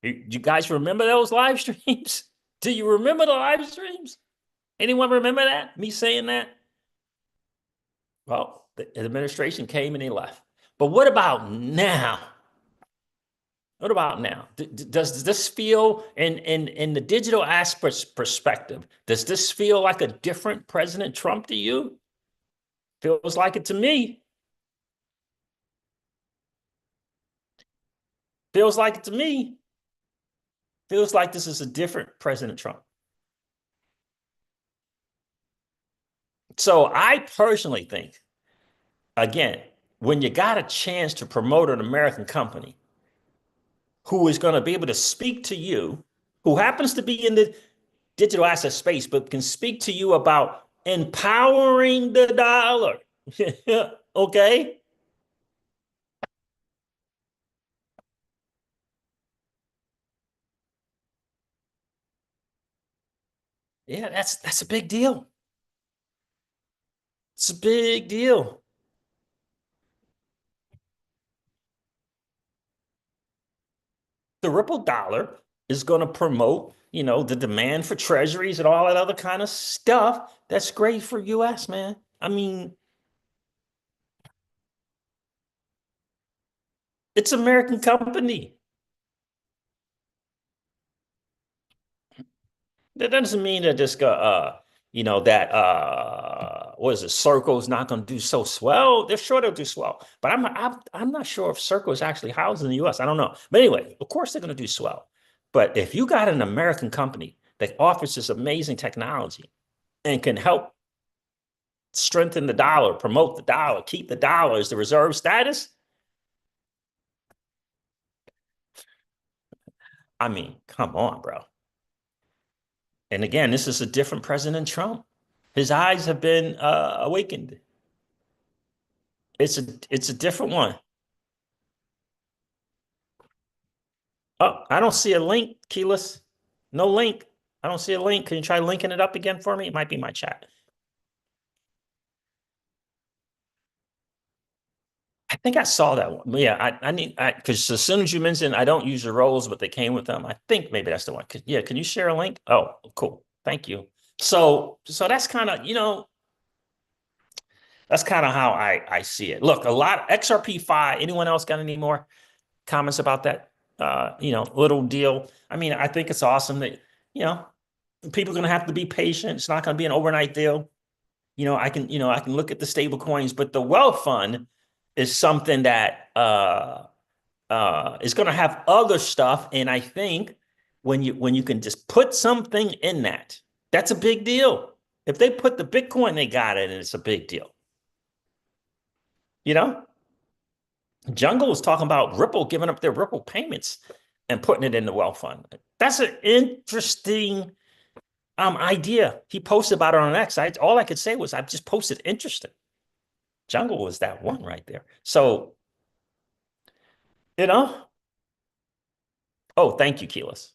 You guys remember those live streams? Do you remember the live streams? Anyone remember that? Me saying that? Well, the administration came and they left. But what about now? What about now? Does this feel, in the digital aspect perspective, does this feel like a different President Trump to you? Feels like it to me. Feels like it to me. Feels like this is a different President Trump. So I personally think, again, when you got a chance to promote an American company who is going to be able to speak to you, who happens to be in the digital asset space, but can speak to you about empowering the dollar. Okay? Yeah, that's a big deal. It's a big deal. The Ripple dollar is going to promote, the demand for treasuries and all that other kind of stuff. That's great for US, man. I mean, it's an American company. That doesn't mean that this what is it, Circle is not going to do so swell. They're sure they'll do swell, but I'm not sure if Circle is actually housed in the US. I don't know. But anyway, of course they're going to do swell. But if you got an American company that offers this amazing technology and can help strengthen the dollar, promote the dollar, keep the dollar as the reserve status, I mean, come on, bro. And again, this is a different President Trump. His eyes have been awakened. It's a different one. Oh, I don't see a link, Keyless. No link. I don't see a link. Can you try linking it up again for me? It might be my chat. I think I saw that one. Yeah, I need, because as soon as you mentioned, I don't use the roles, but they came with them. I think maybe that's the one. Yeah, can you share a link? Oh, cool. Thank you. So that's kind of, that's kind of how I see it. Look, a lot XRP 5. Anyone else got any more comments about that? Little deal. I mean, I think it's awesome that, people are going to have to be patient. It's not going to be an overnight deal. I can look at the stable coins, but the wealth fund is something that is going to have other stuff. And I think when you can just put something in that, that's a big deal. If they put the Bitcoin they got in, it's a big deal. Jungle was talking about Ripple giving up their Ripple payments and putting it in the wealth fund. That's an interesting idea. He posted about it on X. All I could say was I just posted interesting. Jungle was that one right there. So, oh, thank you, Keyless.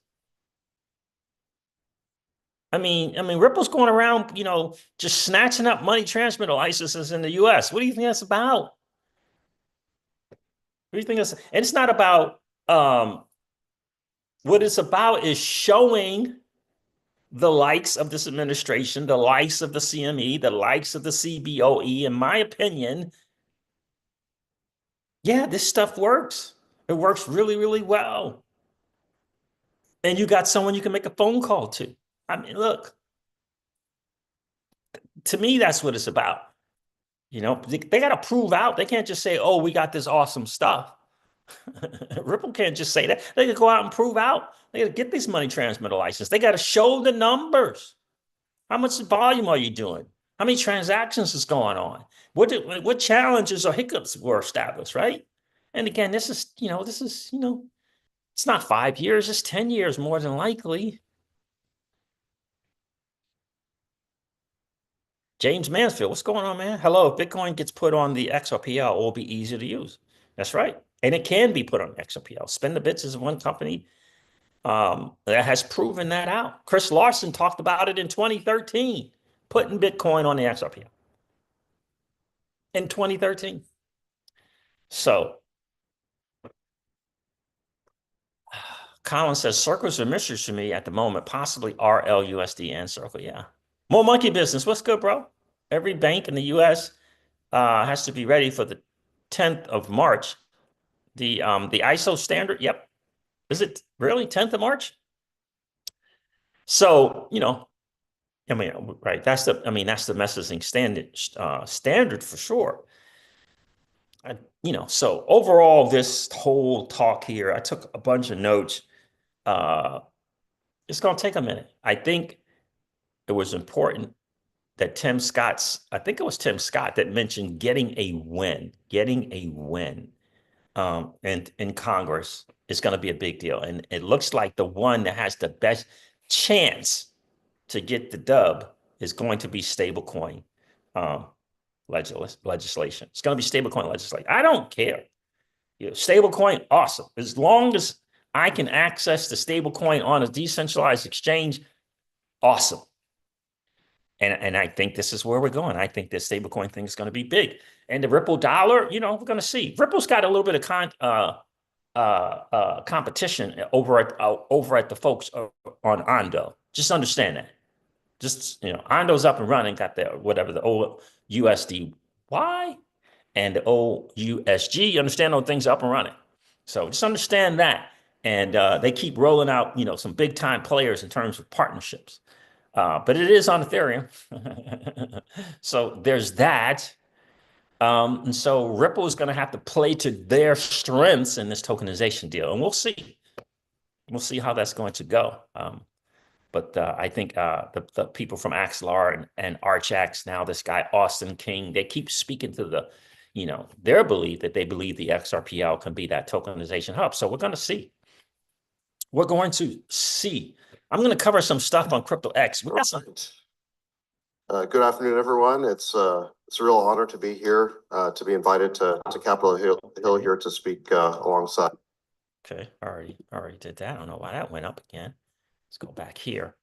I mean, Ripple's going around, just snatching up money transmitter licenses in the US. What do you think that's about? What do you think that's? And it's not about, what it's about is showing the likes of this administration, the likes of the CME, the likes of the CBOE, in my opinion. Yeah, this stuff works. It works really, really well. And you got someone you can make a phone call to. I mean, look, to me, that's what it's about. They got to prove out. They can't just say, oh, we got this awesome stuff. Ripple can't just say that. They got to go out and prove out. They got to get this money transmitter license. They got to show the numbers. How much volume are you doing? How many transactions is going on? What challenges or hiccups were established, right? And again, this is, it's not 5 years, it's 10 years more than likely. James Mansfield, what's going on, man? Hello, if Bitcoin gets put on the XRPL, it will be easier to use. That's right. And it can be put on XRPL. Spend the Bits is one company that has proven that out. Chris Larson talked about it in 2013, putting Bitcoin on the XRPL in 2013. So Colin says circles are mysteries to me at the moment, possibly RLUSD and Circle. Yeah. More monkey business. What's good, bro? Every bank in the US has to be ready for the 10th of March. The ISO standard. Yep. Is it really 10th of March? So, right. That's the messaging standard for sure. So overall, this whole talk here, I took a bunch of notes. It's going to take a minute. I think it was important that I think it was Tim Scott that mentioned getting a win, and in Congress is going to be a big deal. And it looks like the one that has the best chance to get the dub is going to be stablecoin legislation. It's going to be stablecoin legislation. I don't care. Stablecoin, awesome. As long as I can access the stablecoin on a decentralized exchange, awesome. And I think this is where we're going. I think this stablecoin thing is going to be big. And the Ripple dollar, we're going to see. Ripple's got a little bit of competition over at the folks on Ondo. Just understand that. Just, Ondo's up and running, got the old USDY and the old USG. You understand those things up and running. So just understand that. And they keep rolling out, some big time players in terms of partnerships. But it is on Ethereum. So there's that. And so Ripple is going to have to play to their strengths in this tokenization deal. And we'll see. We'll see how that's going to go. But I think the people from Axelar and Archax, now this guy, Austin King, they keep speaking to their belief that they believe the XRPL can be that tokenization hub. So we're going to see. We're going to see. I'm going to cover some stuff on CryptoX. We got some. Good afternoon, everyone. It's a real honor to be here, to be invited to Capitol Hill here to speak alongside. Okay, already did that. I don't know why that went up again. Let's go back here.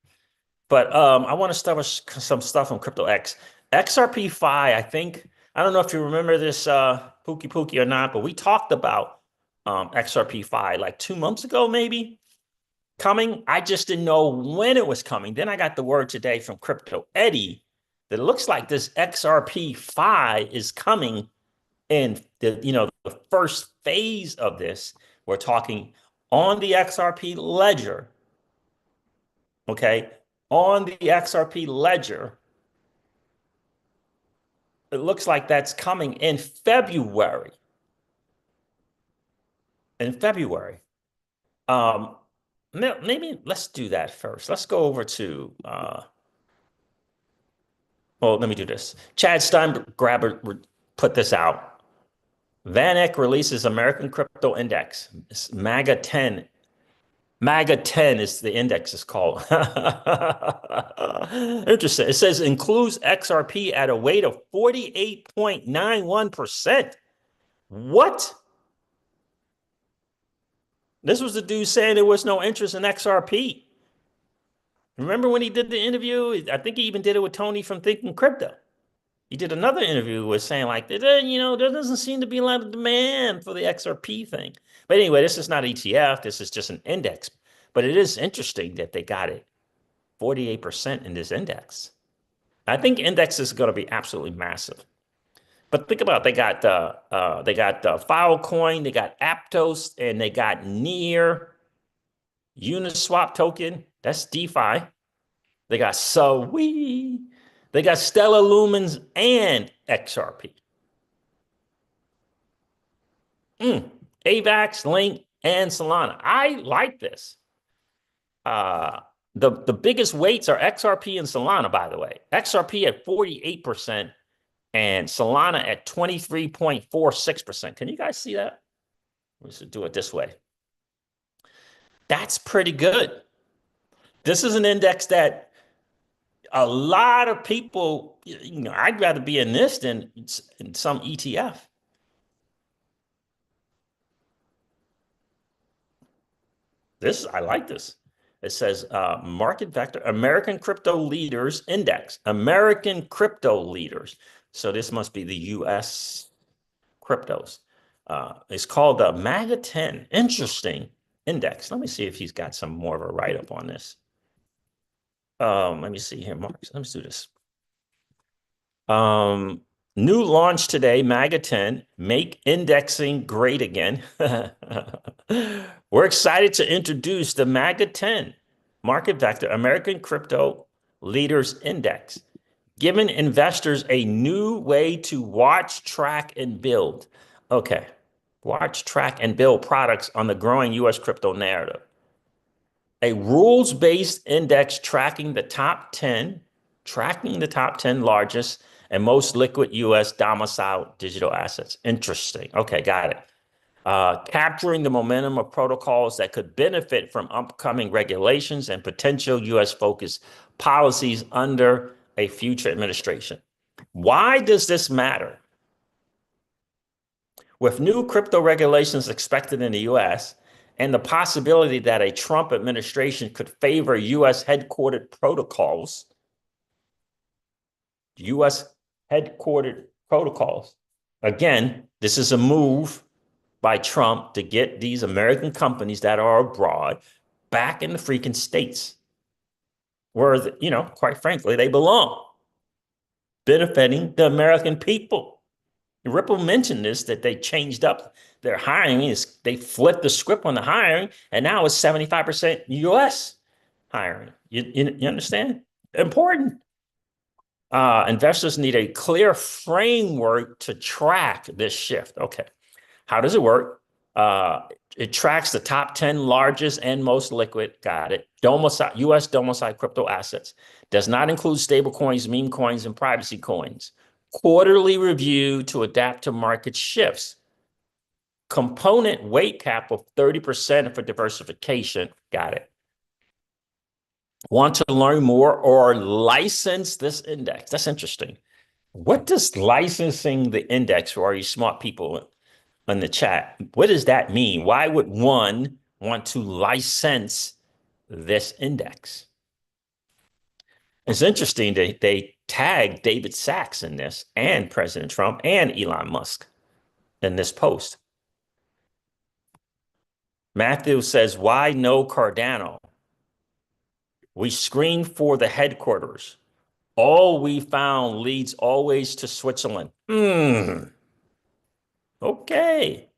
But I want to start with some stuff on CryptoX. XRP Fi, I think, I don't know if you remember this Pookie or not, but we talked about XRP Fi like 2 months ago, maybe coming. I just didn't know when it was coming. Then I got the word today from Crypto Eddie that it looks like this XRP Fi is coming in the first phase of this. We're talking on the XRP ledger. Okay, on the XRP ledger, it looks like that's coming in February. Maybe let's do that first. Let's go over to well, let me do this. Chad Steingrabber put this out. VanEck releases American Crypto Index. It's MAGA 10. MAGA 10 is the index is called. Interesting. It says includes XRP at a weight of 48.91%. What? This was the dude saying there was no interest in XRP. Remember when he did the interview? I think he even did it with Tony from Thinking Crypto. He did another interview with saying like, there doesn't seem to be a lot of demand for the XRP thing. But anyway, this is not ETF. This is just an index. But it is interesting that they got it 48% in this index. I think index is going to be absolutely massive. But think about it, they got Filecoin, they got Aptos, and they got Near, Uniswap token. That's DeFi. They got Sui. They got Stellar Lumens and XRP. AVAX, Link, and Solana. I like this. The biggest weights are XRP and Solana, by the way. XRP at 48% and Solana at 23.46%. Can you guys see that? We should do it this way. That's pretty good. This is an index that a lot of people, I'd rather be in this than in some ETF. I like this. It says market vector, American Crypto Leaders Index, American Crypto Leaders. So this must be the US cryptos. It's called the MAGA 10. Interesting index. Let me see if he's got some more of a write-up on this. Let me see here, Mark. Let me do this. New launch today, MAGA 10, make indexing great again. We're excited to introduce the MAGA 10 Market Vector American Crypto Leaders Index, giving investors a new way to watch, track, and build. Okay, watch, track, and build products on the growing U.S. crypto narrative. A rules-based index tracking the top 10 largest and most liquid U.S. domiciled digital assets. Interesting. Okay, got it. Capturing the momentum of protocols that could benefit from upcoming regulations and potential U.S.-focused policies under a future administration. Why does this matter? With new crypto regulations expected in the U.S., and the possibility that a Trump administration could favor U.S. headquartered protocols, again, this is a move by Trump to get these American companies that are abroad back in the freaking States where, quite frankly, they belong, benefiting the American people. Ripple mentioned this, that they changed up their hiring. They flipped the script on the hiring, and now it's 75% U.S. hiring. You understand? Important. Investors need a clear framework to track this shift. Okay. How does it work? It tracks the top 10 largest and most liquid, got it, U.S. domiciled crypto assets. Does not include stable coins, meme coins, and privacy coins. Quarterly review to adapt to market shifts. Component weight cap of 30% for diversification, got it. Want to learn more or license this index? That's interesting. What does licensing the index for all you smart people in the chat? What does that mean? Why would one want to license this index? It's interesting that they tagged David Sachs in this and President Trump and Elon Musk in this post. Matthew says, why no Cardano? We screened for the headquarters. All we found leads always to Switzerland. Okay.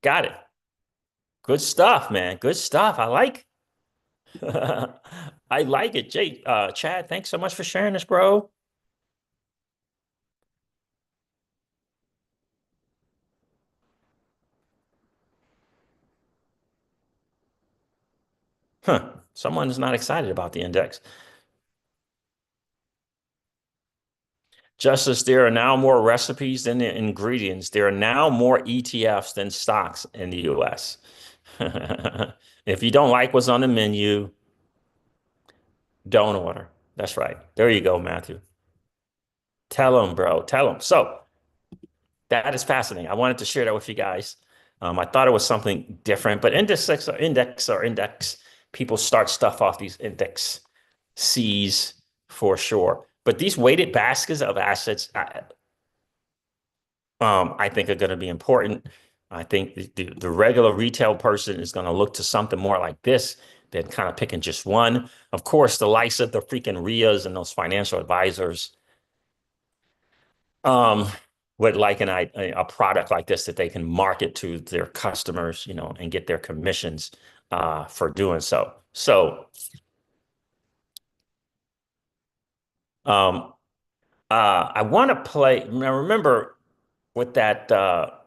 Got it. Good stuff, man. Good stuff. I like. I like it. Chad, thanks so much for sharing this, bro. Someone is not excited about the index. Just as there are now more recipes than the ingredients, there are now more ETFs than stocks in the US. If you don't like what's on the menu, don't order. That's right. There you go, Matthew. Tell them, bro. Tell them. So that is fascinating. I wanted to share that with you guys. I thought it was something different, but index, people start stuff off these index C's for sure. But these weighted baskets of assets, I think are going to be important. I think the regular retail person is going to look to something more like this than kind of picking just one. Of course, the likes of the freaking RIAs and those financial advisors would like a product like this that they can market to their customers, and get their commissions for doing so. So I want to play. Now, remember with that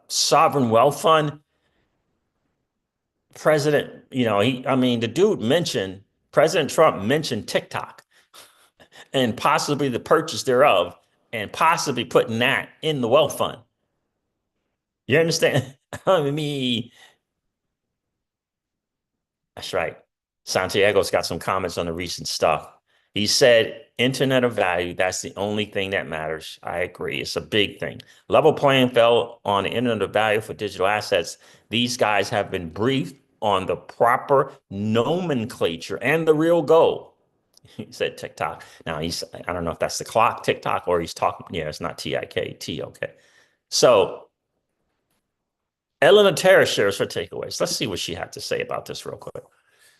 sovereign wealth fund, President, the dude mentioned, President Trump mentioned TikTok and possibly the purchase thereof and possibly putting that in the wealth fund. You understand? I mean, that's right. Santiago's got some comments on the recent stuff. He said, Internet of Value, that's the only thing that matters. I agree. It's a big thing. Level playing field on the Internet of Value for digital assets. These guys have been briefed on the proper nomenclature and the real goal. He said TikTok. Now, I don't know if that's the clock TikTok or he's talking. Yeah, it's not TIK, okay. So Elena Terra shares her takeaways. Let's see what she had to say about this real quick.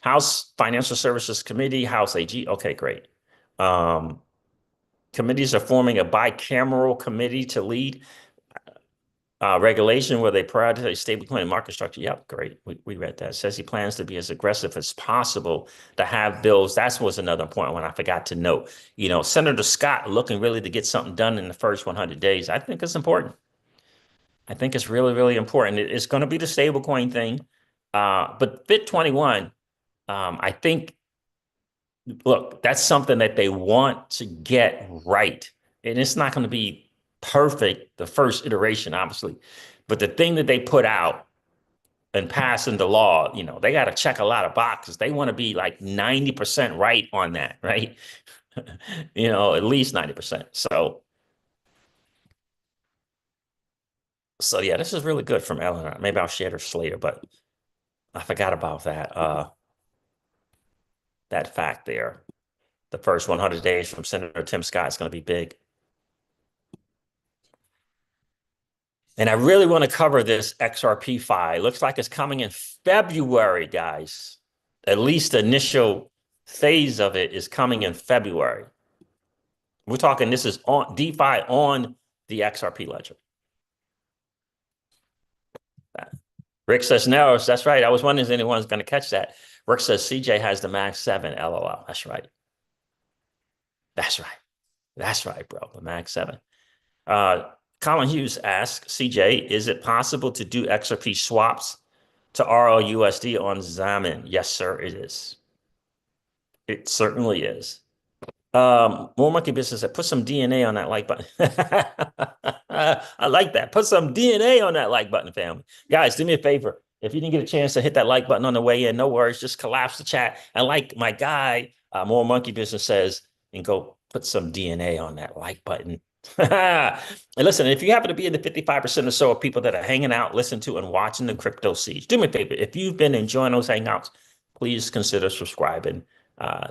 House Financial Services Committee, House AG. Okay, great. Committees are forming a bicameral committee to lead regulation where they prioritize stablecoin market structure. Yep, great. We read that. It says he plans to be as aggressive as possible to have bills. That was another important one I forgot to note. Senator Scott looking really to get something done in the first 100 days. I think it's important. I think it's really, really important. It's going to be the stablecoin thing. But FIT 21, I think, look, that's something that they want to get right. And it's not going to be perfect, the first iteration, obviously. But the thing that they put out and pass into law, they got to check a lot of boxes. They want to be like 90% right on that, right? At least 90%. So yeah, this is really good from Eleanor. Maybe I'll share this later, but I forgot about that fact there. The first 100 days from Senator Tim Scott is going to be big. And I really want to cover this XRP file. Looks like it's coming in February, guys. At least the initial phase of it is coming in February. We're talking this is on DeFi on the XRP ledger. Rick says, no, that's right. I was wondering if anyone's going to catch that. Rick says, CJ has the Max 7, LOL. That's right. That's right. That's right, bro. The Max 7. Colin Hughes asks, CJ, is it possible to do XRP swaps to RLUSD on Zamin? Yes, sir, it is. It certainly is. More Monkey Business said, put some DNA on that like button. I like that. Put some DNA on that like button, family. Guys, do me a favor. If you didn't get a chance to hit that like button on the way in, no worries. Just collapse the chat. And like my guy, More Monkey Business says, and go put some DNA on that like button. And listen, if you happen to be in the 55% or so of people that are hanging out, listening to, and watching the Crypto Siege, do me a favor. If you've been enjoying those hangouts, please consider subscribing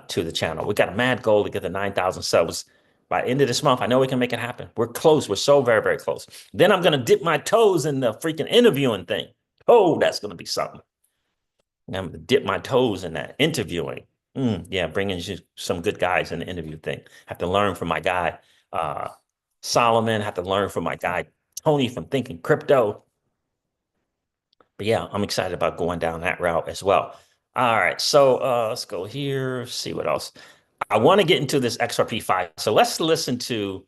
to the channel. We got a mad goal to get the 9,000 subs by the end of this month. I know we can make it happen. We're close. We're so very, very close. Then I'm going to dip my toes in the freaking interviewing thing. Oh, that's going to be something. I'm going to dip my toes in that interviewing. Yeah, bringing you some good guys in the interview thing. Have to learn from my guy, Solomon. Have to learn from my guy, Tony from Thinking Crypto. But yeah, I'm excited about going down that route as well. All right, so let's go here, see what else. I want to get into this XRP 5. So let's listen to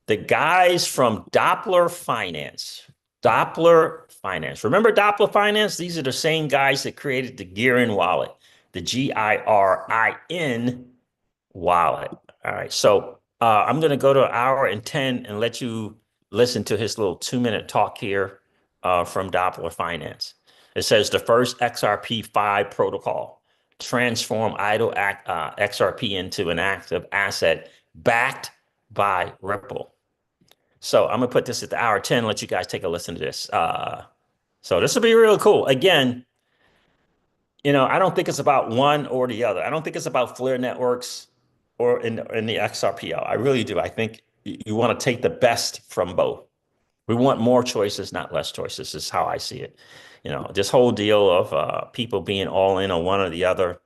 the guys from Doppler Finance. Doppler Finance. Remember Doppler Finance? These are the same guys that created the Girin wallet, the GIRIN wallet. All right, so I'm going to go to 1 hour and 10 and let you listen to his little 2-minute talk here from Doppler Finance. It says the first XRP 5 protocol transform idle XRP into an active asset backed by Ripple. So I'm gonna put this at the 1 hour 10, let you guys take a listen to this. So this will be real cool. Again, I don't think it's about one or the other. I don't think it's about Flare networks or in the XRPL. I really do. I think you want to take the best from both. We want more choices, not less choices, is how I see it. This whole deal of people being all in on one or the other,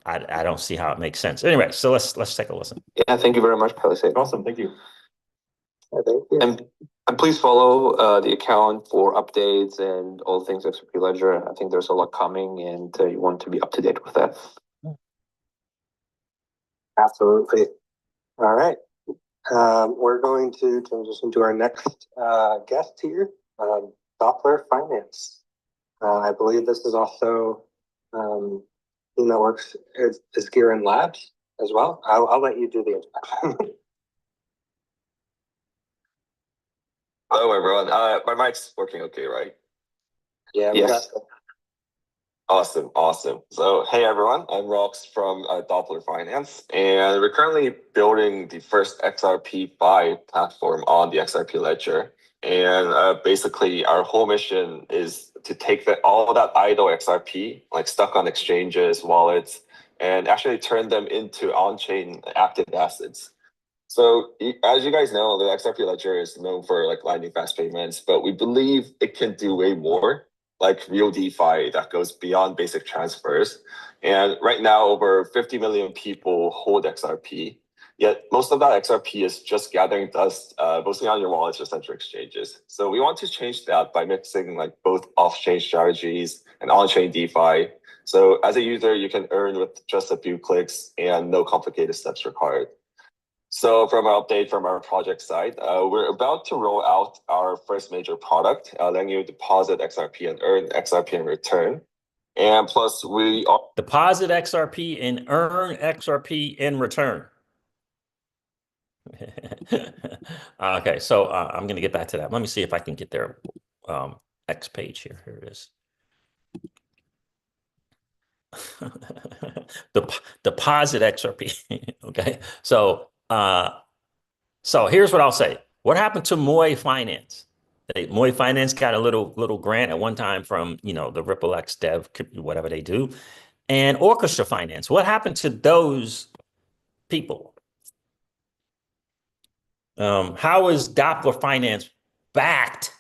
I don't see how it makes sense. Anyway, so let's take a listen. Yeah, thank you very much, Palisade. Awesome, thank you. Thank you. And please follow the account for updates and all things XRP Ledger. I think there's a lot coming, and you want to be up to date with that. Absolutely. All right. We're going to transition to our next guest here, Doppler Finance. I believe this is also team that works is Girin Labs as well. I'll let you do the introduction. Hello, everyone. My mic's working okay, right? Yeah. Yes. Awesome. So, hey, everyone. I'm Rox from Doppler Finance, and we're currently building the first XRP 5 platform on the XRP Ledger. And basically, our whole mission is to take all that idle XRP, like stuck on exchanges, wallets, and actually turn them into on-chain active assets. So as you guys know, the XRP Ledger is known for like lightning fast payments, but we believe it can do way more, like real DeFi that goes beyond basic transfers. And right now, over 50 million people hold XRP. Yet most of that XRP is just gathering dust, mostly on your wallets or central exchanges. So we want to change that by mixing like both off-chain strategies and on-chain DeFi. So as a user, you can earn with just a few clicks and no complicated steps required. So from our update from our project side, we're about to roll out our first major product, letting you deposit XRP and earn XRP in return. And plus we are deposit XRP and earn XRP in return. Okay, so I'm going to get back to that. Let me see if I can get their X page here. Here it is. Deposit XRP. Okay, so here's what I'll say. What happened to Moy Finance? Moy Finance got a little grant at one time from the Ripple X Dev, whatever they do, and Orchestra Finance. What happened to those people? How is Doppler Finance backed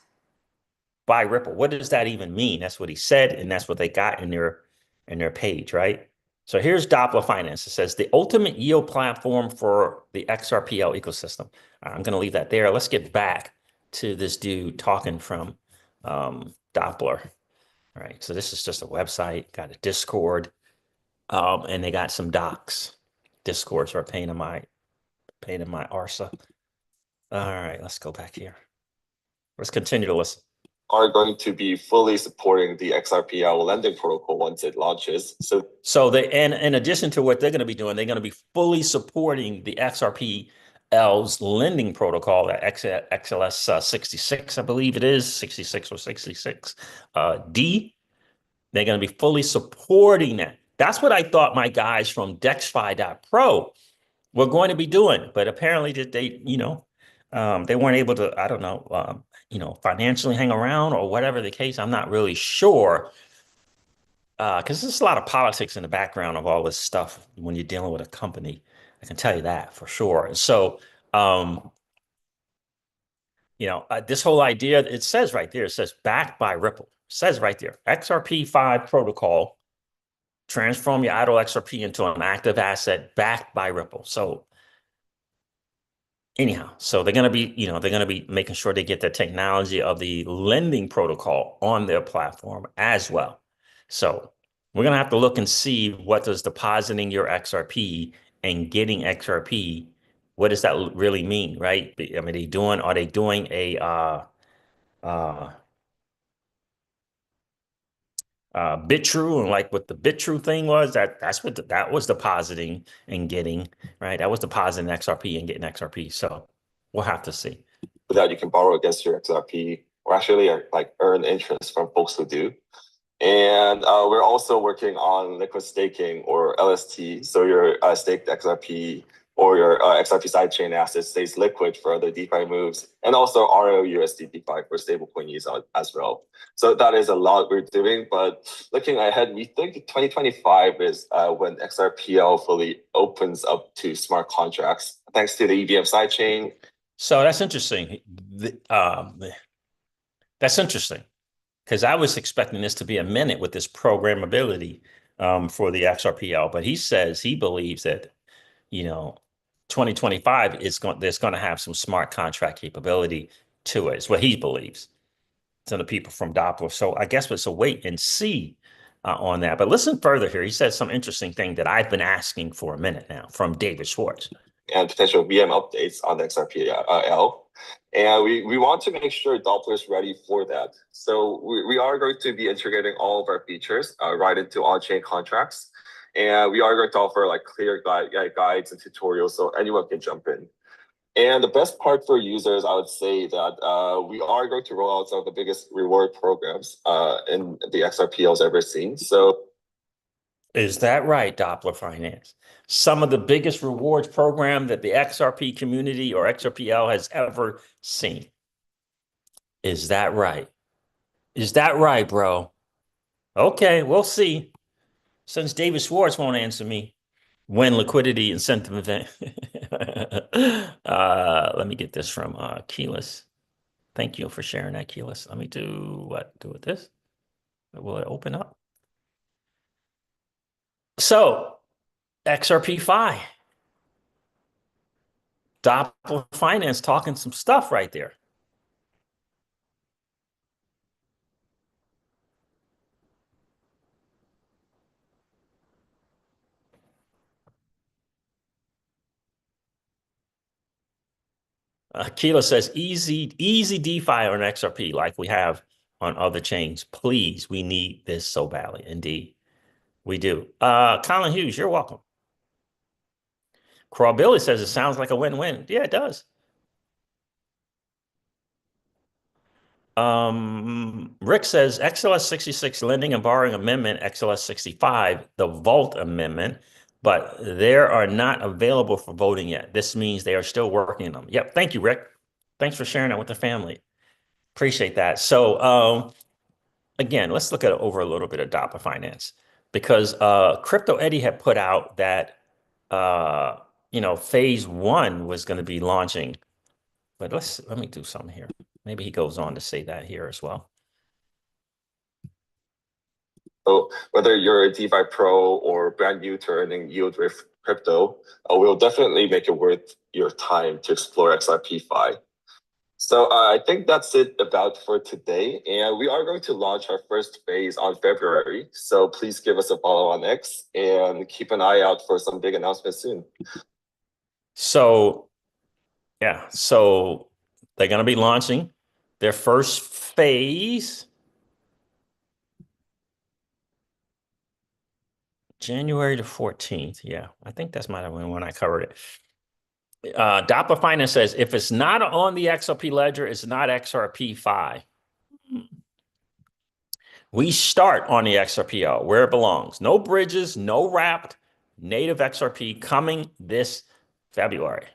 by Ripple? What does that even mean? That's what he said, and that's what they got in their page, right? So here's Doppler Finance. It says the ultimate yield platform for the XRPL ecosystem. I'm going to leave that there. Let's get back to this dude talking from Doppler. All right. So this is just a website, got a Discord, and they got some docs. Discords are a pain in my arsa. All right. Let's go back here. Let's continue to listen. Are going to be fully supporting the XRPL lending protocol once it launches. So they, and in addition to what they're going to be doing, they're going to be fully supporting the XRPL's lending protocol, that XLS 66, I believe it is 66 or 66 D. They're going to be fully supporting that. That's what I thought my guys from DexFi.pro were going to be doing, but apparently that they weren't able to, I don't know, financially hang around or whatever the case. I'm not really sure. Because there's a lot of politics in the background of all this stuff when you're dealing with a company. I can tell you that for sure. And so, this whole idea, it says right there, it says backed by Ripple. It says right there, XRP5 protocol, transform your idle XRP into an active asset backed by Ripple. So anyhow, so they're going to be making sure they get the technology of the lending protocol on their platform as well. So we're going to have to look and see what does depositing your XRP and getting XRP, what does that really mean, right? I mean, are they doing a BitTrue, and like what the BitTrue thing was, that was depositing and getting, right? That was depositing XRP and getting XRP. So we'll have to see. With that, you can borrow against your XRP or actually like earn interest from folks who do. And we're also working on liquid staking or LST. So your staked XRP or your XRP sidechain asset stays liquid for other DeFi moves, and also ROUSD DeFi for stablecoin use as well. So that is a lot we're doing, but looking ahead, we think 2025 is when XRPL fully opens up to smart contracts, thanks to the EVM sidechain. So that's interesting. That's interesting because I was expecting this to be a minute with this programmability for the XRPL, but he says he believes that 2025 there's going to have some smart contract capability to it. It's what he believes. To the people from Doppler. So I guess it's a wait and see on that. But listen further here. He said some interesting thing that I've been asking for a minute now from David Schwartz. And potential VM updates on the XRPL. And we want to make sure Doppler is ready for that. So we are going to be integrating all of our features right into on-chain contracts. And we are going to offer like clear guides and tutorials so anyone can jump in. And the best part for users, I would say that we are going to roll out some of the biggest reward programs in the XRPL's ever seen. So, is that right, Doppler Finance? Some of the biggest rewards program that the XRP community or XRPL has ever seen. Is that right? Is that right, bro? Okay, we'll see. Since David Schwartz won't answer me. When liquidity incentive event. Let me get this from Keyless. Thank you for sharing that, Keyless. Let me do with this. Will it open up? So XRP Fi. Doppler Finance talking some stuff right there. Keela says easy DeFi on XRP like we have on other chains. Please, we need this so badly. Indeed, we do. Colin Hughes, you're welcome. Crawbilly says it sounds like a win-win. Yeah, it does. Rick says XLS 66 lending and borrowing amendment, XLS 65, the Vault amendment, but they are not available for voting yet. This means they are still working on them. Yep. Thank you, Rick. Thanks for sharing that with the family. Appreciate that. So again, let's look at over a little bit of Doppler Finance because Crypto Eddie had put out that phase 1 was going to be launching. But let me do something here. Maybe he goes on to say that here as well. So whether you're a DeFi pro or brand new to earning yield with crypto, we'll definitely make it worth your time to explore XRP Fi. So I think that's it about for today. And we are going to launch our first phase on February. So please give us a follow on X and keep an eye out for some big announcements soon. So, yeah, so they're going to be launching their first phase January the 14th. Yeah, I think that's my when I covered it. Doppler Finance says if it's not on the XRP ledger, it's not XRP Fi. We start on the XRPL where it belongs. No bridges, no wrapped, native XRP coming this February.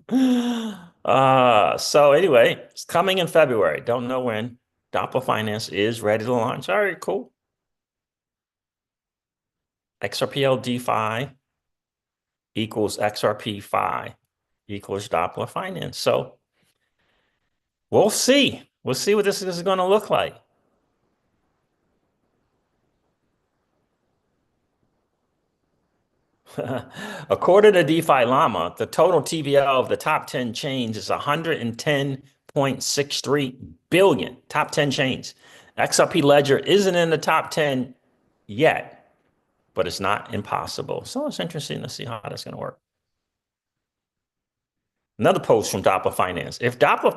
So anyway, it's coming in February. Don't know when. Doppler Finance is ready to launch. All right, cool. XRPL DeFi equals XRP Fi equals Doppler Finance. So we'll see. We'll see what this is going to look like. According to DeFi Llama, the total TVL of the top 10 chains is 110.63 billion. Top 10 chains. XRP Ledger isn't in the top 10 yet, but it's not impossible. So it's interesting to see how that's going to work. Another post from Doppler Finance. If Doppler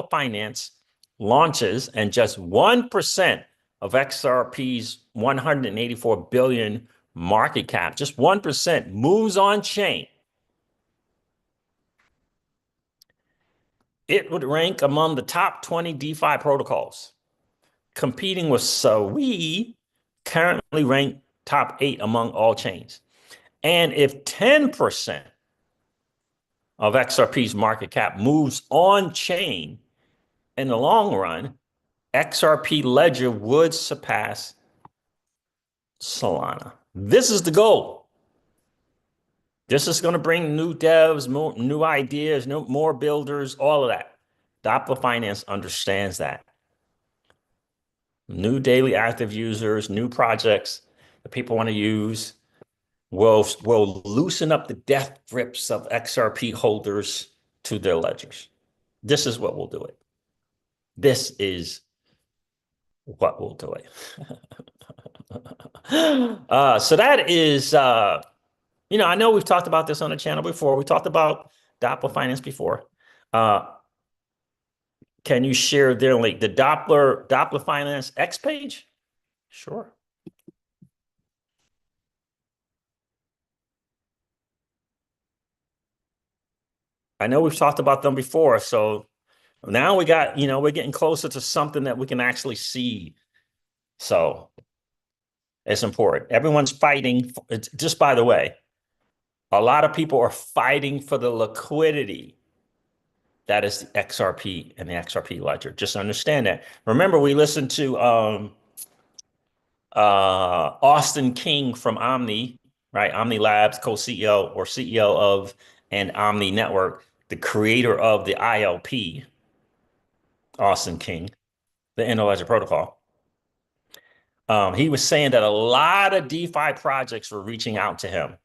Finance launches and just 1% of XRP's 184 billion market cap, just 1% moves on chain, it would rank among the top 20 DeFi protocols, competing with Sui, currently ranked top 8 among all chains. And if 10% of XRP's market cap moves on chain, in the long run, XRP Ledger would surpass Solana. This is the goal. This is going to bring new devs, new ideas, more builders, all of that. Doppler Finance understands that. New daily active users, new projects that people want to use will loosen up the death grips of XRP holders to their ledgers. This is what will do it. This is what will do it. So that is, I know we've talked about this on the channel before. We talked about Doppler Finance before. Can you share their link? The Doppler Finance X page? Sure. I know we've talked about them before, so now we got, we're getting closer to something that we can actually see. So it's important. Everyone's fighting. Just by the way, a lot of people are fighting for the liquidity that is the XRP and the XRP ledger. Just understand that. Remember, we listened to Austin King from Omni, right? Omni Labs, co-CEO or CEO of and Omni Network, the creator of the ILP, Austin King, the Interledger Protocol. He was saying that a lot of DeFi projects were reaching out to him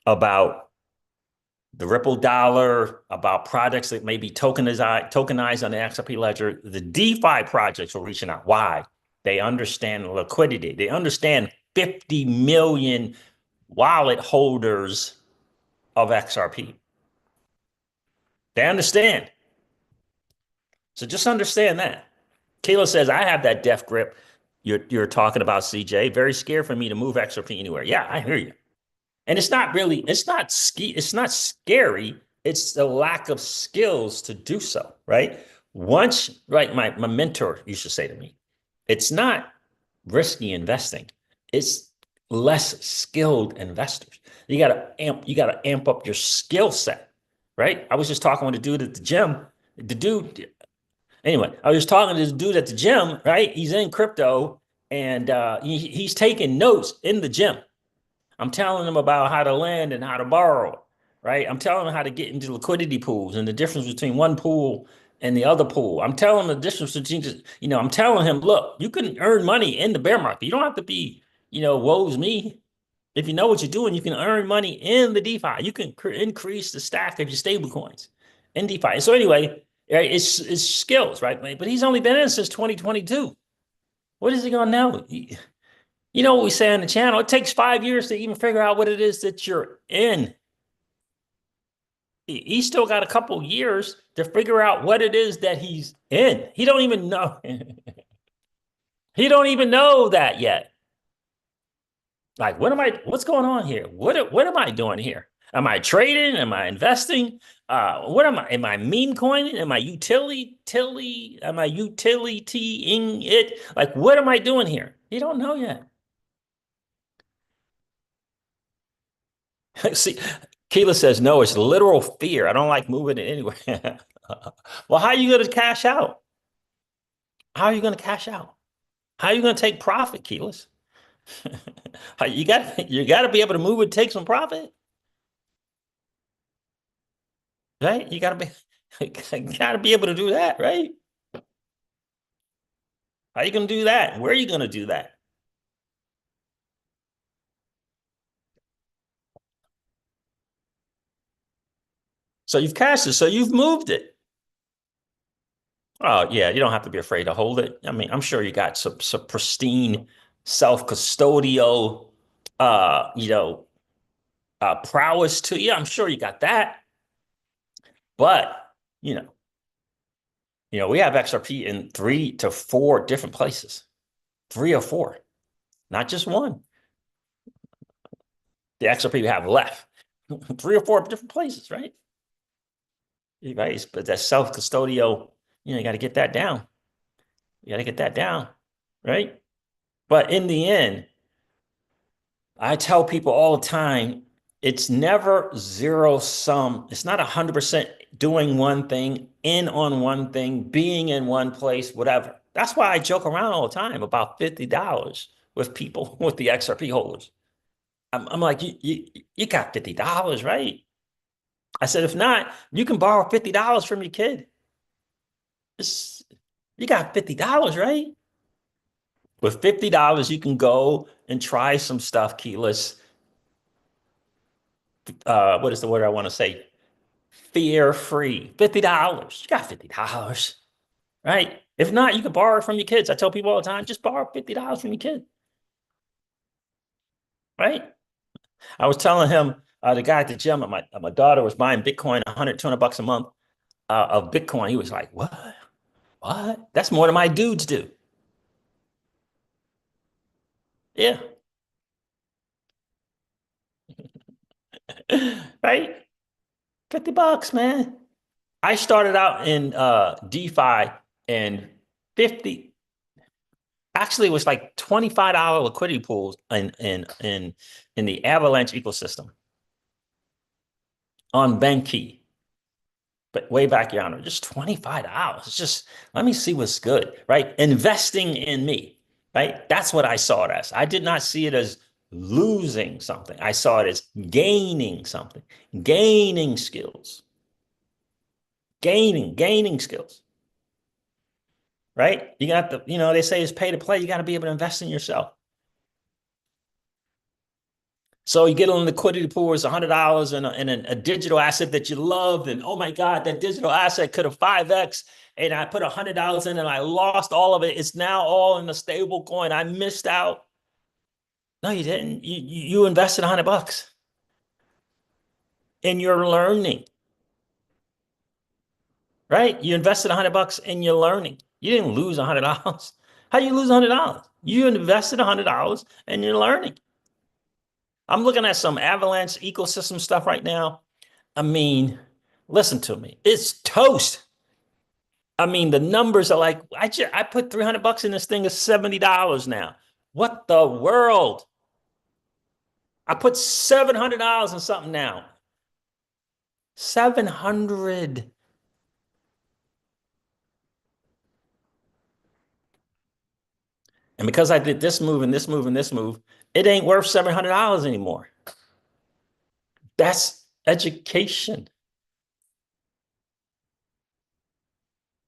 about the Ripple dollar, about projects that may be tokenized on the XRP ledger. The DeFi projects were reaching out. Why? They understand liquidity. They understand 50 million wallet holders of XRP. They understand. So just understand that. Kayla says, I have that death grip you're talking about, CJ. Very scared for me to move XRP anywhere. Yeah, I hear you. And it's not scary. It's the lack of skills to do so, right? Once, right, my mentor used to say to me, it's not risky investing. It's less skilled investors. You gotta amp up your skill set, right? I was just talking with a dude at the gym. Anyway, I was talking to this dude at the gym, right? He's in crypto and he's taking notes in the gym. I'm telling him about how to lend and how to borrow, right? I'm telling him how to get into liquidity pools and the difference between one pool and the other pool. I'm telling him the difference between, I'm telling him, look, you can earn money in the bear market. You don't have to be, woe's me. If you know what you're doing, you can earn money in the DeFi. You can increase the stack of your stable coins in DeFi. So anyway, right, it's skills, right? But he's only been in since 2022. What is he gonna know? You know what we say on the channel? It takes 5 years to even figure out what it is that you're in. He's still got a couple years to figure out what it is that he's in. He don't even know. He don't even know that yet. Like, what's going on here? What am I doing here? Am I trading? Am I investing? What am I? Am I meme coining? Am I am I utilitying it? Like, what am I doing here? You don't know yet. See, Keela says, no, it's literal fear. I don't like moving it anywhere. Well, how are you going to cash out? How are you going to cash out? How are you going to take profit, Keyless? You got to be able to move and take some profit, right? You got to be able to do that, right? How are you going to do that? Where are you going to do that? So you've cashed it. So you've moved it. Oh yeah, you don't have to be afraid to hold it. I mean, I'm sure you got some pristine self-custodial, you know, prowess to you. I'm sure you got that. But you know, we have XRP in 3 to 4 different places, 3 or 4, not just one. The XRP we have left, 3 or 4 different places, right? Right, but that self-custodial, you got to get that down. You got to get that down, right? But in the end, I tell people all the time, it's never zero sum. It's not 100% doing one thing, in on one thing, being in one place, whatever. That's why I joke around all the time about $50 with people, with the XRP holders. I'm like, you got $50, right? I said, if not, you can borrow $50 from your kid. You got $50, right? With $50, you can go and try some stuff, keyless. What is the word I want to say? Fear-free. $50. You got $50, right? If not, you can borrow it from your kids. I tell people all the time, just borrow $50 from your kid, right? I was telling him, the guy at the gym, my daughter was buying Bitcoin, 100, 200 bucks a month of Bitcoin. He was like, what? What? That's more than my dudes do. Yeah. Right? $50, man. I started out in DeFi and 50, actually it was like $25 liquidity pools in the Avalanche ecosystem on Banky. But way back yonder, just $25. It's just, let me see what's good, right? Investing in me, right? That's what I saw it as. I did not see it as losing something. I saw it as gaining something, gaining skills, gaining skills, right? You got the, they say it's pay to play. You got to be able to invest in yourself. So you get on the liquidity pool, it's $100 in a digital asset that you love. And oh my God, that digital asset could have 5X. And I put $100 in and I lost all of it. It's now all in the stable coin. I missed out. No, you didn't. You invested $100 and you're learning, right? You invested $100 and you're learning. You didn't lose $100. How do you lose $100? You invested $100 and you're learning. I'm looking at some Avalanche ecosystem stuff right now. I mean, listen to me. It's toast. I mean, the numbers are like, I put $300 in this thing, is $70 now. What the world? I put $700 in something now. 700. And because I did this move and this move and this move, it ain't worth $700 anymore. That's education.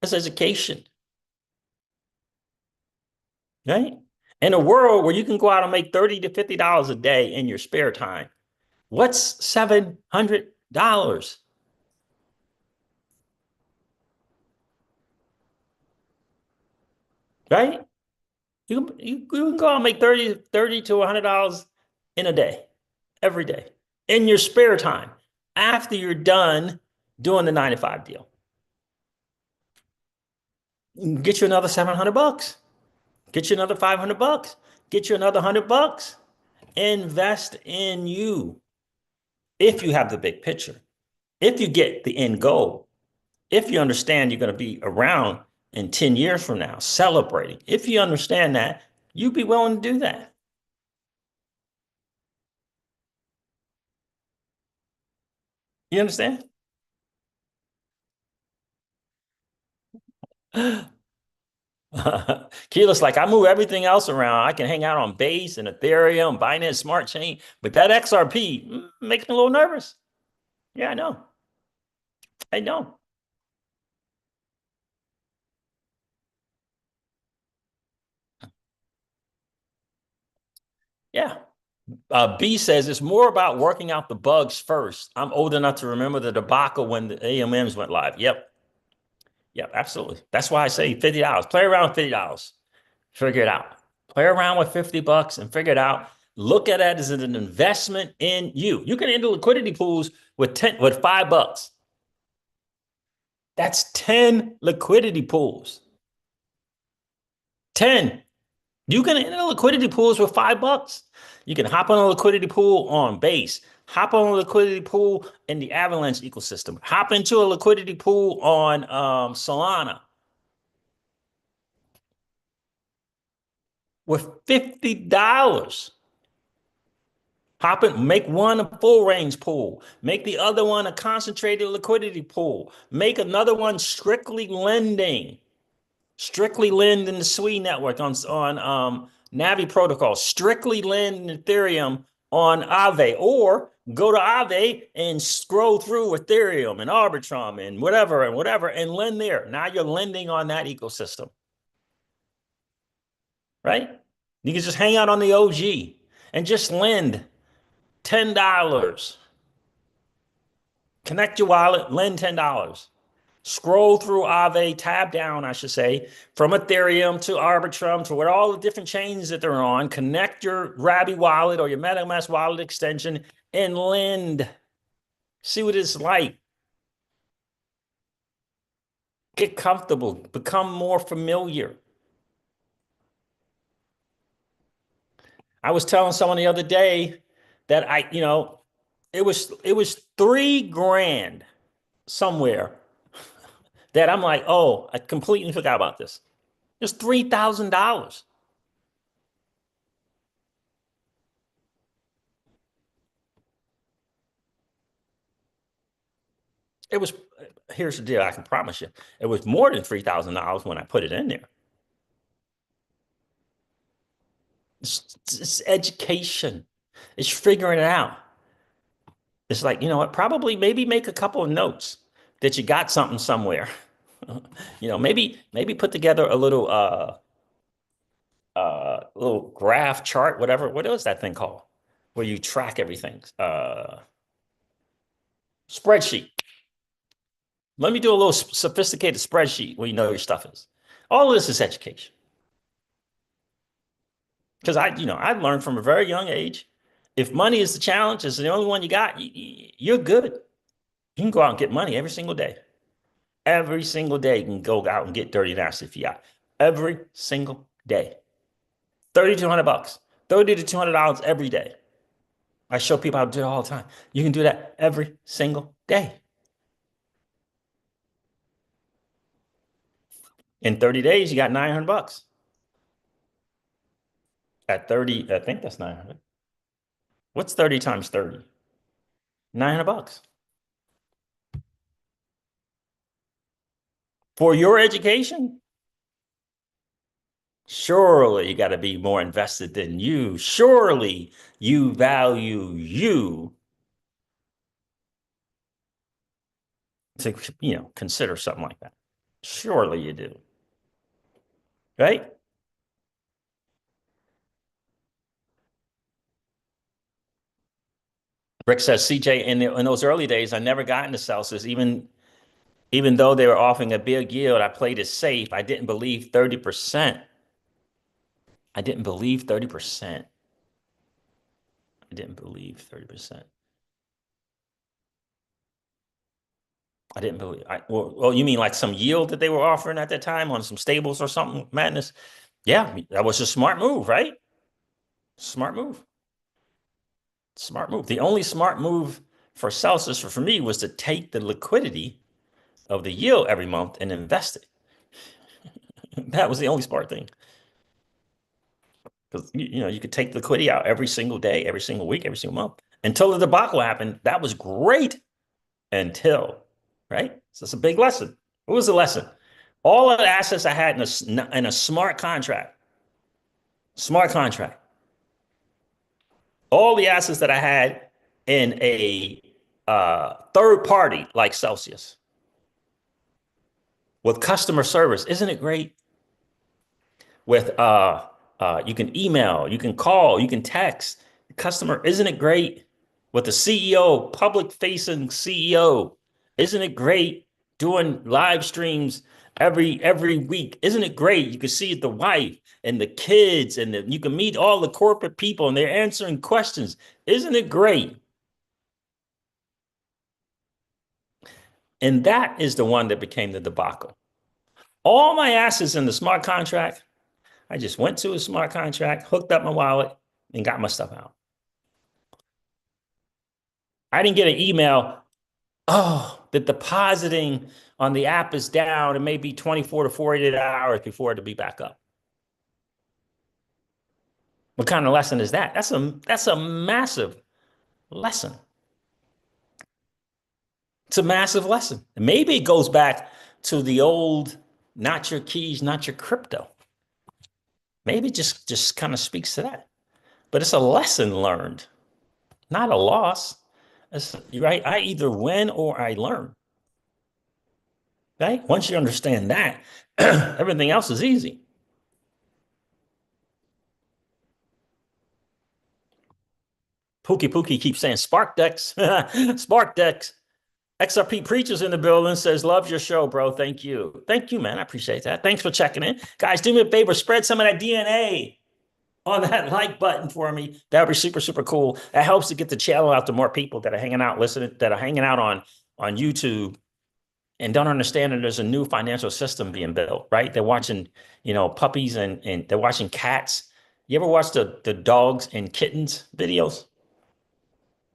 That's education. Right? In a world where you can go out and make $30 to $50 a day in your spare time, what's $700? Right? You can go out and make $30 to $100 in a day, every day, in your spare time, after you're done doing the 9 to 5 deal. Get you another $700. Get you another $500. Get you another $100. Invest in you. if you have the big picture, if you get the end goal, if you understand you're going to be around in 10 years from now celebrating, if you understand that, you'd be willing to do that. You understand? Keyless, like I move everything else around. I can hang out on Base and Ethereum, Binance Smart Chain, but that XRP makes me a little nervous. Yeah, I know. I know. Yeah. B says it's more about working out the bugs first. I'm old enough to remember the debacle when the AMMs went live. Yep. Yep, absolutely. That's why I say $50. Play around with $50. Figure it out. Play around with $50 and figure it out. Look at it as an investment in you. You can enter liquidity pools with $5. That's 10 liquidity pools. 10. You can enter liquidity pools with $5. You can hop on a liquidity pool on Base. Hop on a liquidity pool in the Avalanche ecosystem. Hop into a liquidity pool on Solana with $50. Hop in, make one a full range pool. Make the other one a concentrated liquidity pool. Make another one strictly lending. Strictly lend in the SWE network on Navi protocol. Strictly lend in Ethereum on Aave, or go to Aave and scroll through Ethereum and Arbitrum and whatever and lend there. Now you're lending on that ecosystem, right? You can just hang out on the OG and just lend $10. Connect your wallet, lend $10. Scroll through Aave, tab down, I should say, from Ethereum to Arbitrum to what all the different chains that they're on. Connect your Rabby wallet or your MetaMask wallet extension and lend. See what it's like. Get comfortable, become more familiar. I was telling someone the other day that it was $3,000 somewhere that I'm like, oh, I completely forgot about this. It's $3,000. It was, here's the deal, I can promise you, it was more than $3,000 when I put it in there. It's education. It's figuring it out. It's like, you know what, probably maybe make a couple of notes that you got something somewhere. Maybe put together a little graph chart, whatever. What is that thing called? Where you track everything. Spreadsheet. Let me do a little sophisticated spreadsheet where you know your stuff is. All of this is education. Because I learned from a very young age, if money is the challenge, is the only one you got, you're good. You can go out and get money every single day. Every single day you can go out and get dirty nasty fiat. Every single day. $3,200, $30 to $200 every day. I show people how to do it all the time. You can do that every single day. In 30 days, you got $900. At 30, I think that's 900. What's 30 times 30? $900. For your education? Surely you got to be more invested than you. Surely you value you to, consider something like that. Surely you do. Right? Rick says, CJ, in those early days, I never got into Celsius. Even though they were offering a big yield, I played it safe. I didn't believe 30%. I didn't believe 30%. I didn't believe 30%. I didn't believe. Well, you mean like some yield that they were offering at that time on some stables or something? Madness. Yeah, that was a smart move, right? Smart move. Smart move. The only smart move for Celsius, for me, was to take the liquidity of the yield every month and invest it. That was the only smart thing. Because you could take liquidity out every single day, every single week, every single month. Until the debacle happened, that was great. Right? So it's a big lesson. What was the lesson? All of the assets I had in a smart contract, all the assets that I had in a third party like Celsius with customer service, isn't it great? With you can email, you can call, you can text the customer, isn't it great? With the CEO, public facing CEO, isn't it great? Doing live streams every week, isn't it great? You can see the wife and the kids, and you can meet all the corporate people, and they're answering questions. Isn't it great? And that is the one that became the debacle. All my assets in the smart contract, I just went to a smart contract, hooked up my wallet, and got my stuff out. I didn't get an email, oh, the depositing on the app is down. It may be 24 to 48 hours before it'll be back up. What kind of lesson is that? That's a massive lesson. It's a massive lesson. Maybe it goes back to the old, not your keys, not your crypto. Maybe just kind of speaks to that. But it's a lesson learned, not a loss. Right? I either win or I learn. Right? Once you understand that, everything else is easy. Pookie keeps saying Spark Decks. Spark Decks. XRP Preachers in the building says, love your show, bro. Thank you. Thank you, man. I appreciate that. Thanks for checking in. Guys, do me a favor. Spread some of that DNA on that like button for me. That would be super, super cool. That helps to get the channel out to more people that are hanging out, listening, that are hanging out on YouTube and don't understand that there's a new financial system being built, right? They're watching, puppies and they're watching cats. You ever watch the dogs and kittens videos?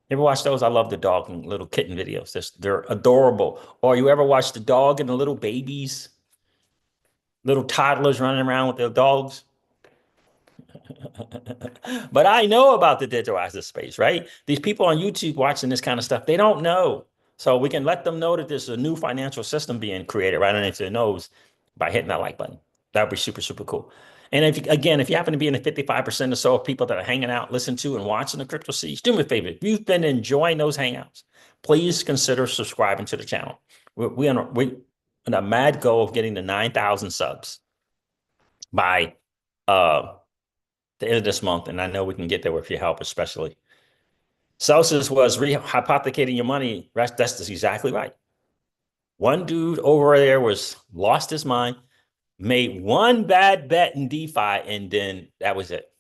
You ever watch those? I love the dog and little kitten videos. They're adorable. Or you ever watch the dog and the little babies, little toddlers running around with their dogs? But I know about the digital asset space, right? These people on YouTube watching this kind of stuff, they don't know. So we can let them know that there's a new financial system being created right underneath their nose by hitting that like button. That would be super, super cool. And if you happen to be in the 55% or so of people that are hanging out, listening to and watching the CryptoCeej, do me a favor. If you've been enjoying those hangouts, please consider subscribing to the channel. We're on a mad goal of getting to 9,000 subs by the end of this month. And I know we can get there with your help, especially. Celsius was rehypothecating your money. That's exactly right. One dude over there lost his mind, made one bad bet in DeFi, and then that was it.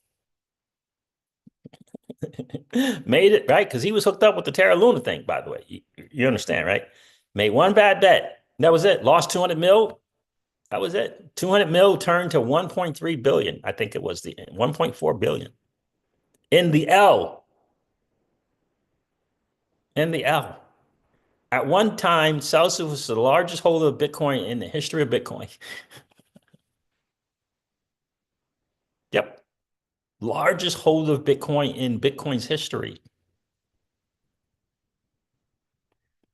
Made it, right? Because he was hooked up with the Terra Luna thing, by the way. You understand, right? Made one bad bet. That was it. Lost 200 mil. That was it. 200 mil turned to 1.3 billion. I think it was the 1.4 billion. In the L. In the L. At one time, Celsius was the largest holder of Bitcoin in the history of Bitcoin. Yep. Largest holder of Bitcoin in Bitcoin's history.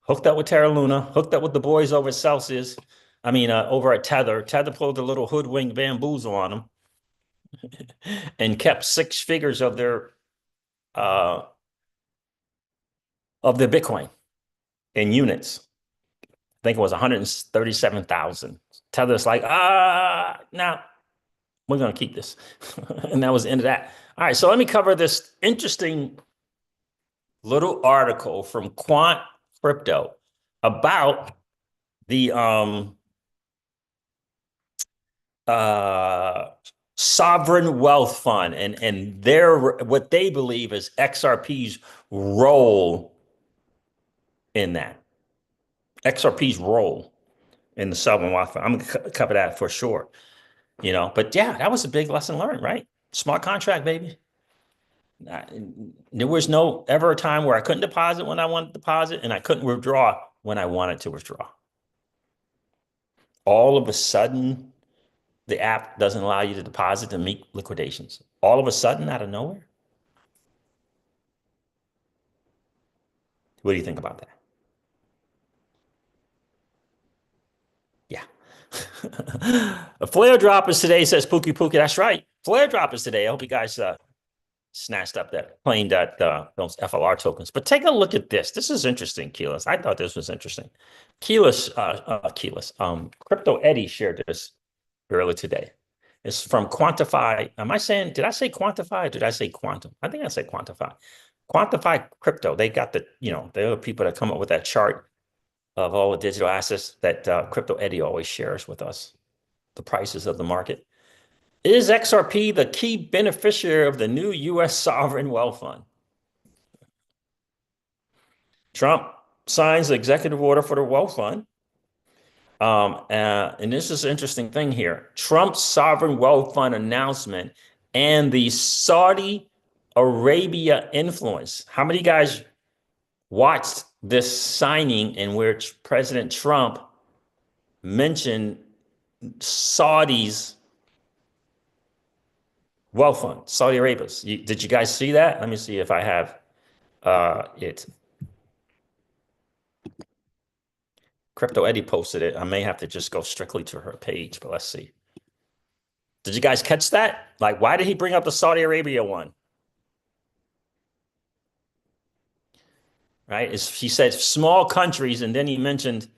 Hooked up with Terra Luna, hooked up with the boys over at Celsius. Over at Tether. Tether pulled a little hoodwink bamboozle on them and kept 6 figures of their Bitcoin in units. I think it was 137,000. Tether's like, no, we're going to keep this. And that was the end of that. All right, so let me cover this interesting little article from Quant Crypto about the sovereign wealth fund and what they believe is XRP's role in that. XRP's role in the sovereign wealth fund. I'm going to cover that for sure. But yeah, that was a big lesson learned, right? Smart contract, baby. There was no ever a time where I couldn't deposit when I wanted to deposit, and I couldn't withdraw when I wanted to withdraw. All of a sudden, the app doesn't allow you to deposit to meet liquidations. All of a sudden, out of nowhere. What do you think about that? Yeah. A flare droppers today, says Pookie Pookie. That's right. Flare droppers today. I hope you guys snatched up that plane that those FLR tokens. But take a look at this. This is interesting, Keyless. I thought this was interesting. Crypto Eddie shared this earlier today. It's from Quantify. Did I say Quantify? Or did I say Quantum? I think I said Quantify. Quantify Crypto. They got they're the people that come up with that chart of all the digital assets that Crypto Eddie always shares with us, the prices of the market. Is XRP the key beneficiary of the new U.S. sovereign wealth fund? Trump signs the executive order for the wealth fund. And this is an interesting thing here. Trump's sovereign wealth fund announcement and the Saudi Arabia influence. How many guys watched this signing in which President Trump mentioned Saudi's wealth fund, Saudi Arabia's? Did you guys see that? Let me see if I have it. Crypto Eddie posted it. I may have to just go strictly to her page, but let's see. Did you guys catch that? Like, why did he bring up the Saudi Arabia one? Right? He said small countries, and then he mentioned,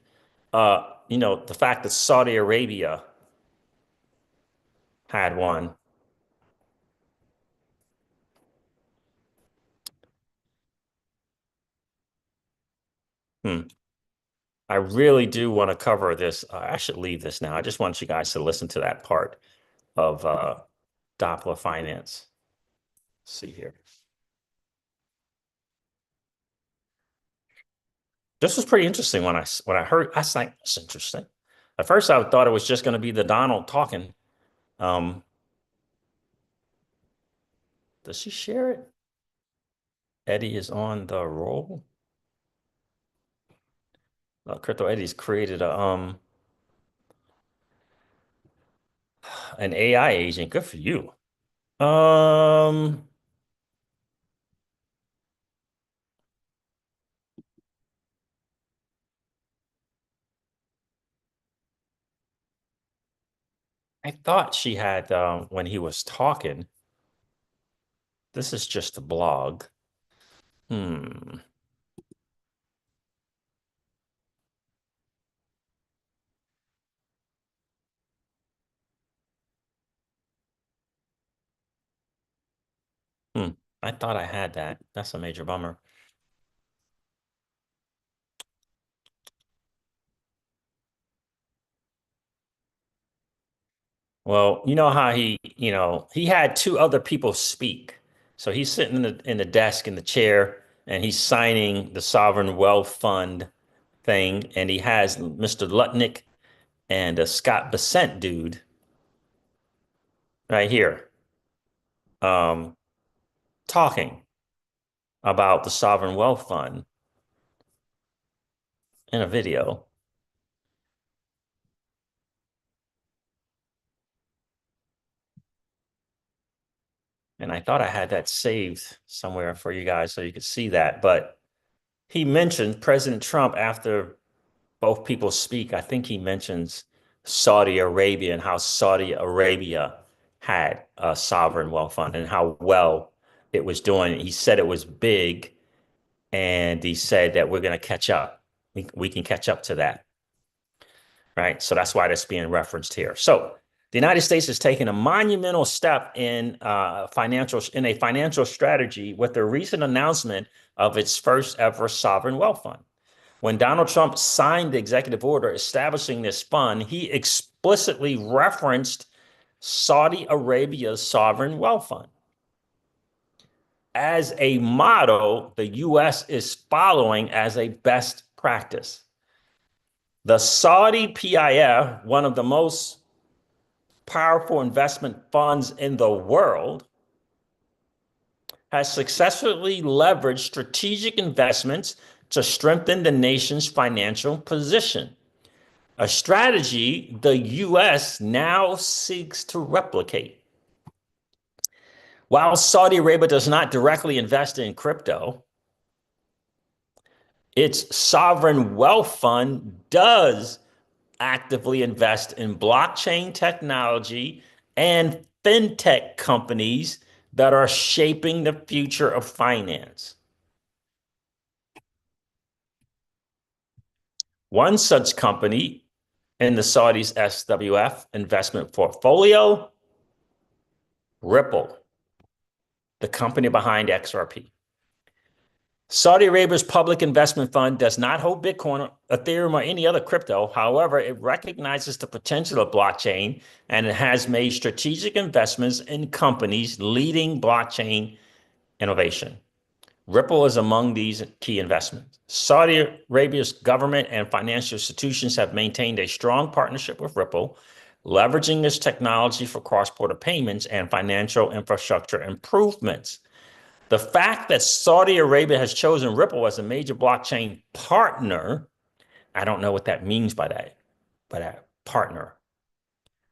the fact that Saudi Arabia had one. I really do want to cover this. I should leave this now. I just want you guys to listen to that part of Doppler Finance. Let's see here. This was pretty interesting when I heard. I was like, that's interesting. At first, I thought it was just going to be the Donald talking. Does she share it? Eddie is on the roll. Crypto Eddie's created an AI agent. Good for you. I thought she had when he was talking. This is just a blog. I thought I had that. That's a major bummer. Well, you know how he had two other people speak. So he's sitting in the desk in the chair and he's signing the sovereign wealth fund thing. And he has Mr. Lutnick and a Scott Bessent dude right here talking about the sovereign wealth fund in a video. And I thought I had that saved somewhere for you guys so you could see that. But he mentioned President Trump after both people speak. I think he mentions Saudi Arabia and how Saudi Arabia had a sovereign wealth fund and how well it was doing. He said it was big, and he said that we're going to catch up. We can catch up to that. Right. So that's why that's being referenced here. So the United States is taking a monumental step in a financial strategy with the recent announcement of its first ever sovereign wealth fund. When Donald Trump signed the executive order establishing this fund, he explicitly referenced Saudi Arabia's sovereign wealth fund. As a model, the U.S. is following as a best practice. The Saudi PIF, one of the most powerful investment funds in the world, has successfully leveraged strategic investments to strengthen the nation's financial position, a strategy the U.S. now seeks to replicate. While Saudi Arabia does not directly invest in crypto, its sovereign wealth fund does actively invest in blockchain technology and fintech companies that are shaping the future of finance. One such company in the Saudis' SWF investment portfolio, Ripple, the company behind XRP. Saudi Arabia's public investment fund does not hold Bitcoin, Ethereum, or any other crypto. However, it recognizes the potential of blockchain, and it has made strategic investments in companies leading blockchain innovation. Ripple is among these key investments. Saudi Arabia's government and financial institutions have maintained a strong partnership with Ripple, leveraging its technology for cross-border payments and financial infrastructure improvements. The fact that Saudi Arabia has chosen Ripple as a major blockchain partner, I don't know what that means by that partner.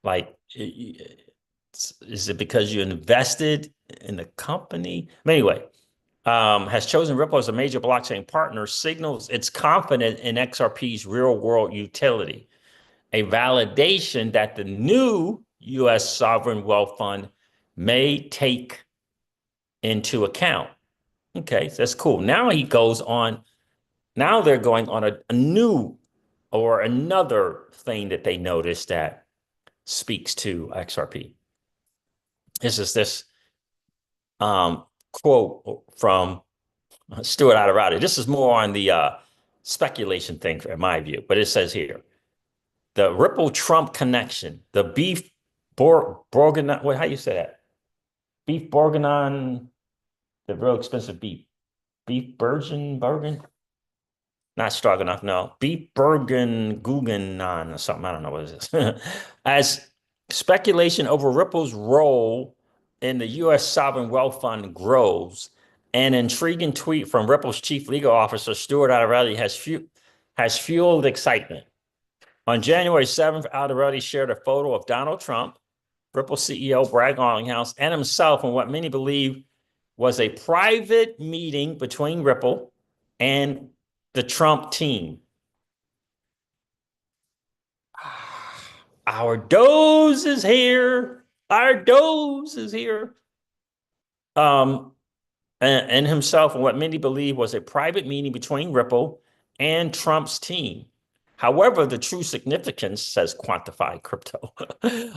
Like, is it because you invested in the company? Anyway, has chosen Ripple as a major blockchain partner signals its confidence in XRP's real-world utility, a validation that the new U.S. sovereign wealth fund may take into account. Okay, so that's cool. Now he goes on. Now they're going on a new or another thing that they noticed that speaks to XRP. This is this quote from Stuart Aderati. This is more on the speculation thing, in my view, but it says here, the Ripple Trump connection, the beef bourguignon, how you say that? Beef bourguignon, the real expensive beef. Beef Bergen? Not stroganoff, no. Beef Guggenon or something. I don't know what it is. As speculation over Ripple's role in the U.S. sovereign wealth fund grows, an intriguing tweet from Ripple's chief legal officer, Stuart Aderati, has fueled excitement. On January 7th, Aderati shared a photo of Donald Trump, Ripple CEO Brad Garlinghouse, and himself in what many believe was a private meeting between Ripple and the Trump team. Our Doge is here. Our Doge is here. And himself in what many believe was a private meeting between Ripple and Trump's team. However, the true significance, says Quantify Crypto,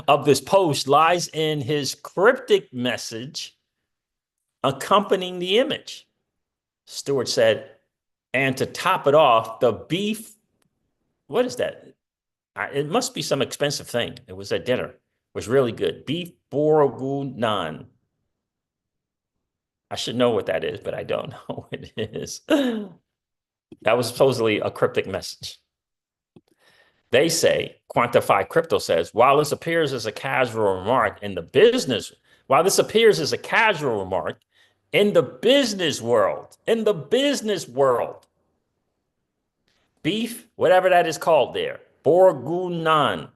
of this post lies in his cryptic message accompanying the image. Stewart said, and to top it off, the beef, what is that? It must be some expensive thing. It was at dinner. It was really good. Beef bourguignon. I should know what that is, but I don't know what it is. That was supposedly a cryptic message. They say, Quantify Crypto says, while this appears as a casual remark in the business world, beef, whatever that is called there, bourguignon,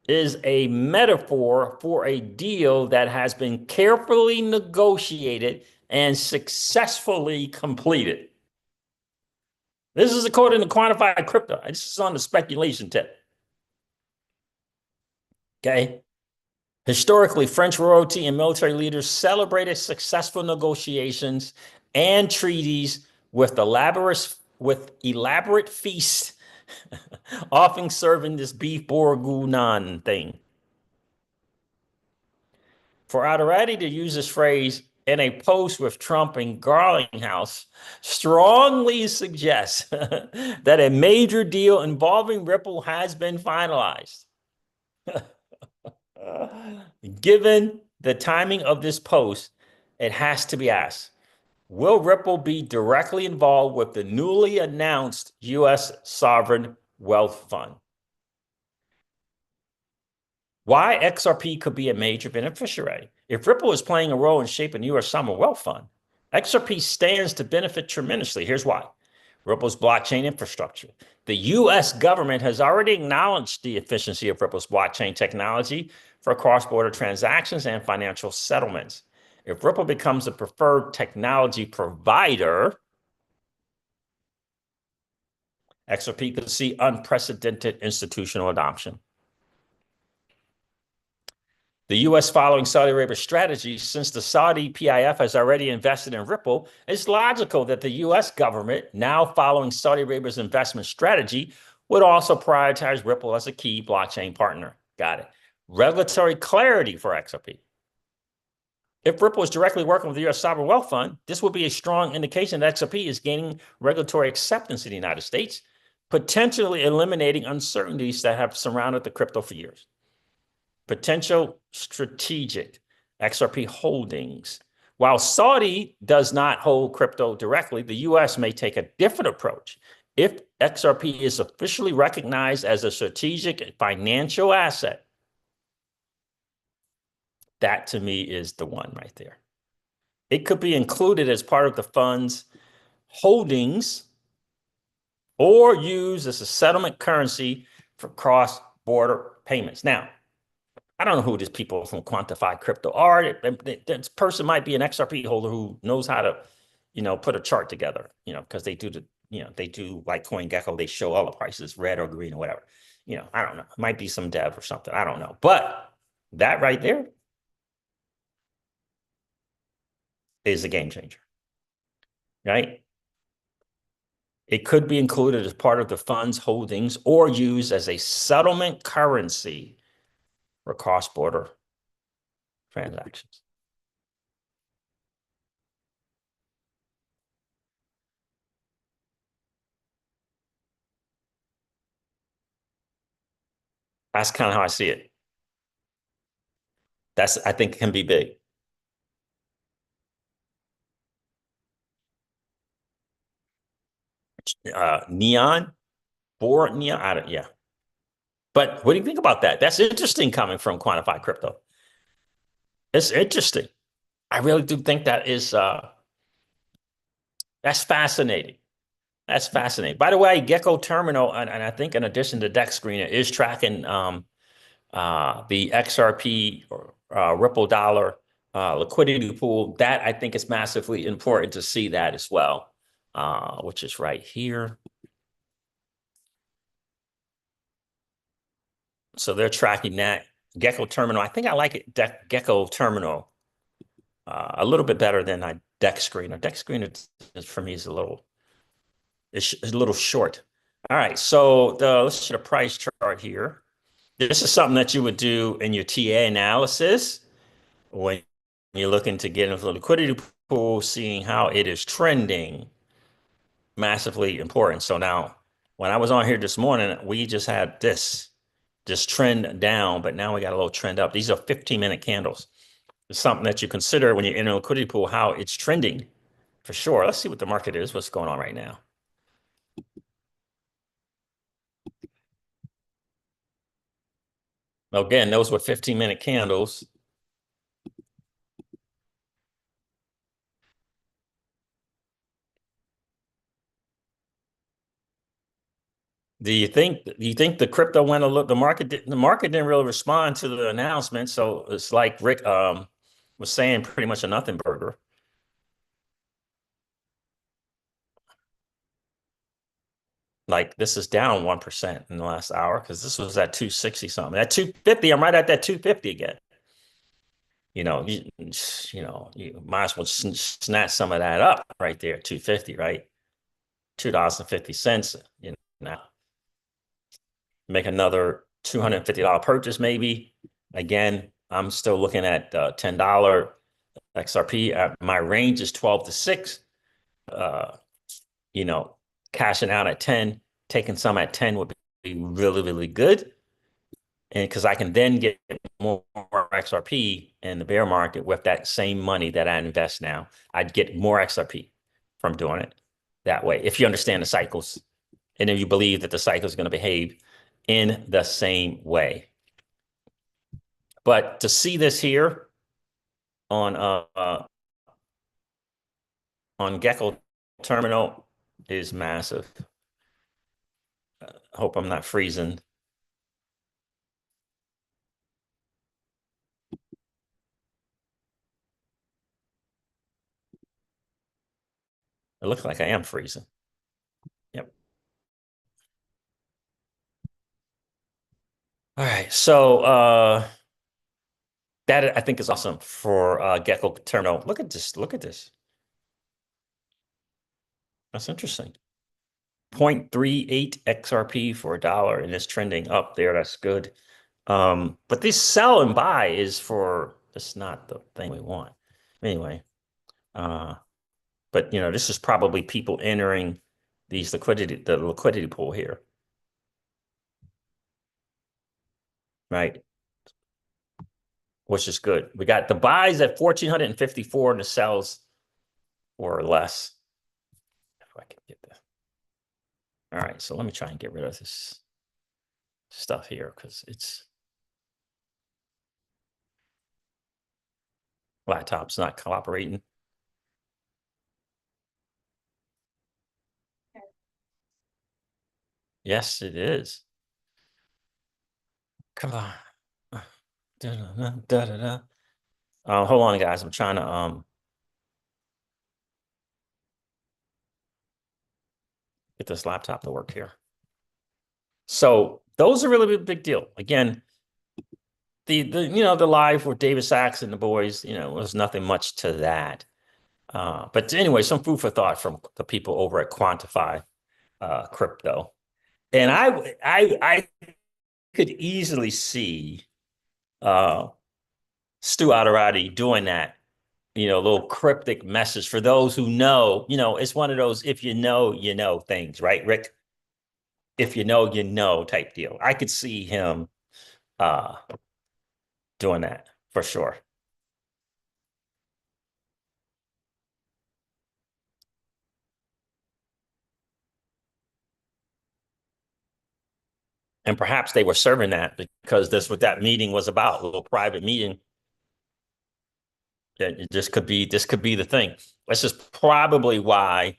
is a metaphor for a deal that has been carefully negotiated and successfully completed. This is according to Quantified Crypto. This is on the speculation tip. Okay. Historically, French royalty and military leaders celebrated successful negotiations and treaties with elaborate feasts, often serving this beef bourguignon thing. For Aderati to use this phrase in a post with Trump and Garlinghouse strongly suggests that a major deal involving Ripple has been finalized. Given the timing of this post, it has to be asked, will Ripple be directly involved with the newly announced U.S. sovereign wealth fund? Why XRP could be a major beneficiary. If Ripple is playing a role in shaping the U.S. sovereign wealth fund, XRP stands to benefit tremendously. Here's why. Ripple's blockchain infrastructure. The U.S. government has already acknowledged the efficiency of Ripple's blockchain technology for cross-border transactions and financial settlements. If Ripple becomes a preferred technology provider, XRP could see unprecedented institutional adoption. The U.S. following Saudi Arabia's strategy, since the Saudi PIF has already invested in Ripple, it's logical that the U.S. government, now following Saudi Arabia's investment strategy, would also prioritize Ripple as a key blockchain partner. Got it. Regulatory clarity for XRP. If Ripple is directly working with the U.S. Sovereign Wealth Fund, this would be a strong indication that XRP is gaining regulatory acceptance in the United States, potentially eliminating uncertainties that have surrounded the crypto for years. Potential strategic XRP holdings. While Saudi does not hold crypto directly, the U.S. may take a different approach. If XRP is officially recognized as a strategic financial asset, that to me is the one right there. It could be included as part of the fund's holdings or used as a settlement currency for cross-border payments. Now, I don't know who these people from Quantify Crypto are. This person might be an XRP holder who knows how to, put a chart together, because they do they do like CoinGecko, they show all the prices, red or green or whatever. I don't know. It might be some dev or something. I don't know. But that right there is a game changer, right? It could be included as part of the fund's holdings or used as a settlement currency for cross-border transactions. That's kind of how I see it. I think, can be big. Neon, yeah. But what do you think about that? That's interesting coming from Quantified Crypto. It's interesting. I really do think that is, that's fascinating. That's fascinating. By the way, Gecko Terminal, and I think in addition to Dex Screener, is tracking the XRP Ripple dollar liquidity pool. That I think is massively important to see that as well, which is right here. So they're tracking that. Gecko Terminal. I think I like it. Gecko Terminal a little bit better than Dex Screener. Dex Screener for me is a little short. All right, so let's see the price chart here. This is something that you would do in your TA analysis when you're looking to get into the liquidity pool, seeing how it is trending. Massively important. So now, when I was on here this morning, we just had this trend down, but now we got a little trend up. These are 15-minute candles. It's something that you consider when you're in a liquidity pool, how it's trending for sure. Let's see what the market is, what's going on right now. Again, those were 15-minute candles. Do you think the crypto went a little, the market didn't really respond to the announcement. So it's like Rick was saying, pretty much a nothing burger. Like this is down 1% in the last hour because this was at 260 something. At 250, I'm right at that 250 again. You might as well snatch some of that up right there, 250, right? $2.50, make another $250 purchase maybe. Again, I'm still looking at $10 XRP. My range is 12 to 6. Cashing out at 10, taking some at 10 would be really, really good. And because I can then get more XRP in the bear market with that same money that I invest now, I'd get more XRP from doing it that way. If you understand the cycles and if you believe that the cycle is going to behave in the same way. But to see this here on Gecko Terminal is massive. Hope I'm not freezing. It looks like I am freezing. Yep. All right. So that I think is awesome for Gecko Terminal. Look at this. Look at this. That's interesting. 0.38 XRP for $1, and it's trending up there. That's good. But this sell and buy is for, that's not the thing we want. Anyway, but this is probably people entering the liquidity pool here. Right? Which is good. We got the buys at 1,454 and the sells or less. If I can get this. All right, so let me try and get rid of this stuff here because it's laptop's not cooperating. Yes, it is. Come on. Hold on, guys. I'm trying to get this laptop to work here. So those are really big deal. Again, the live with David Sachs and the boys, was nothing much to that. But anyway, some food for thought from the people over at Quantify Crypto. And I could easily see Stu Aderati doing that, little cryptic message for those who know, it's one of those, if you know things, right, Rick? If you know type deal. I could see him doing that for sure. And perhaps they were serving that because that's what that meeting was about, a little private meeting. This could be the thing. This is probably why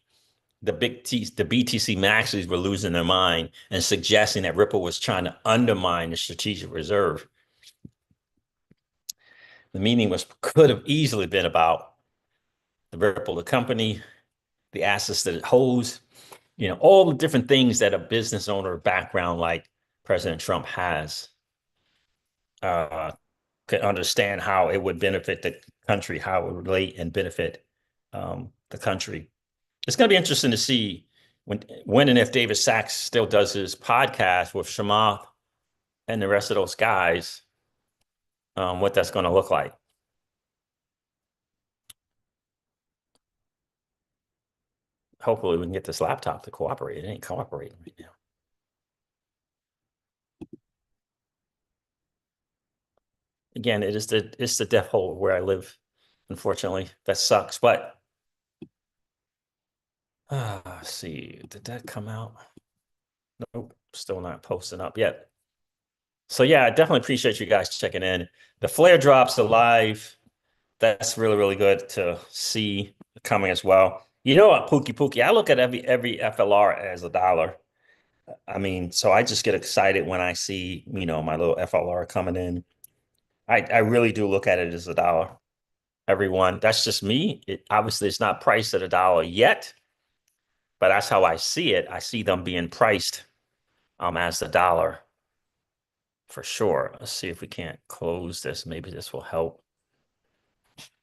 the BTC maxis were losing their mind and suggesting that Ripple was trying to undermine the strategic reserve. The meeting could have easily been about the Ripple, the company, the assets that it holds, all the different things that a business owner background like President Trump has could understand how it would benefit the country, how it would relate and benefit the country. It's going to be interesting to see when and if David Sachs still does his podcast with Chamath and the rest of those guys, what that's going to look like. Hopefully we can get this laptop to cooperate. It ain't cooperating right now. Again, it's the death hole where I live. Unfortunately, that sucks. But let's see, did that come out? Nope, still not posting up yet. So yeah, I definitely appreciate you guys checking in. The flare drops alive. That's really, really good to see coming as well. You know what, Pookie, I look at every FLR as $1. I mean, so I just get excited when I see, my little FLR coming in. I really do look at it as $1. Everyone, that's just me. Obviously, it's not priced at $1 yet, but that's how I see it. I see them being priced as $1 for sure. Let's see if we can't close this. Maybe this will help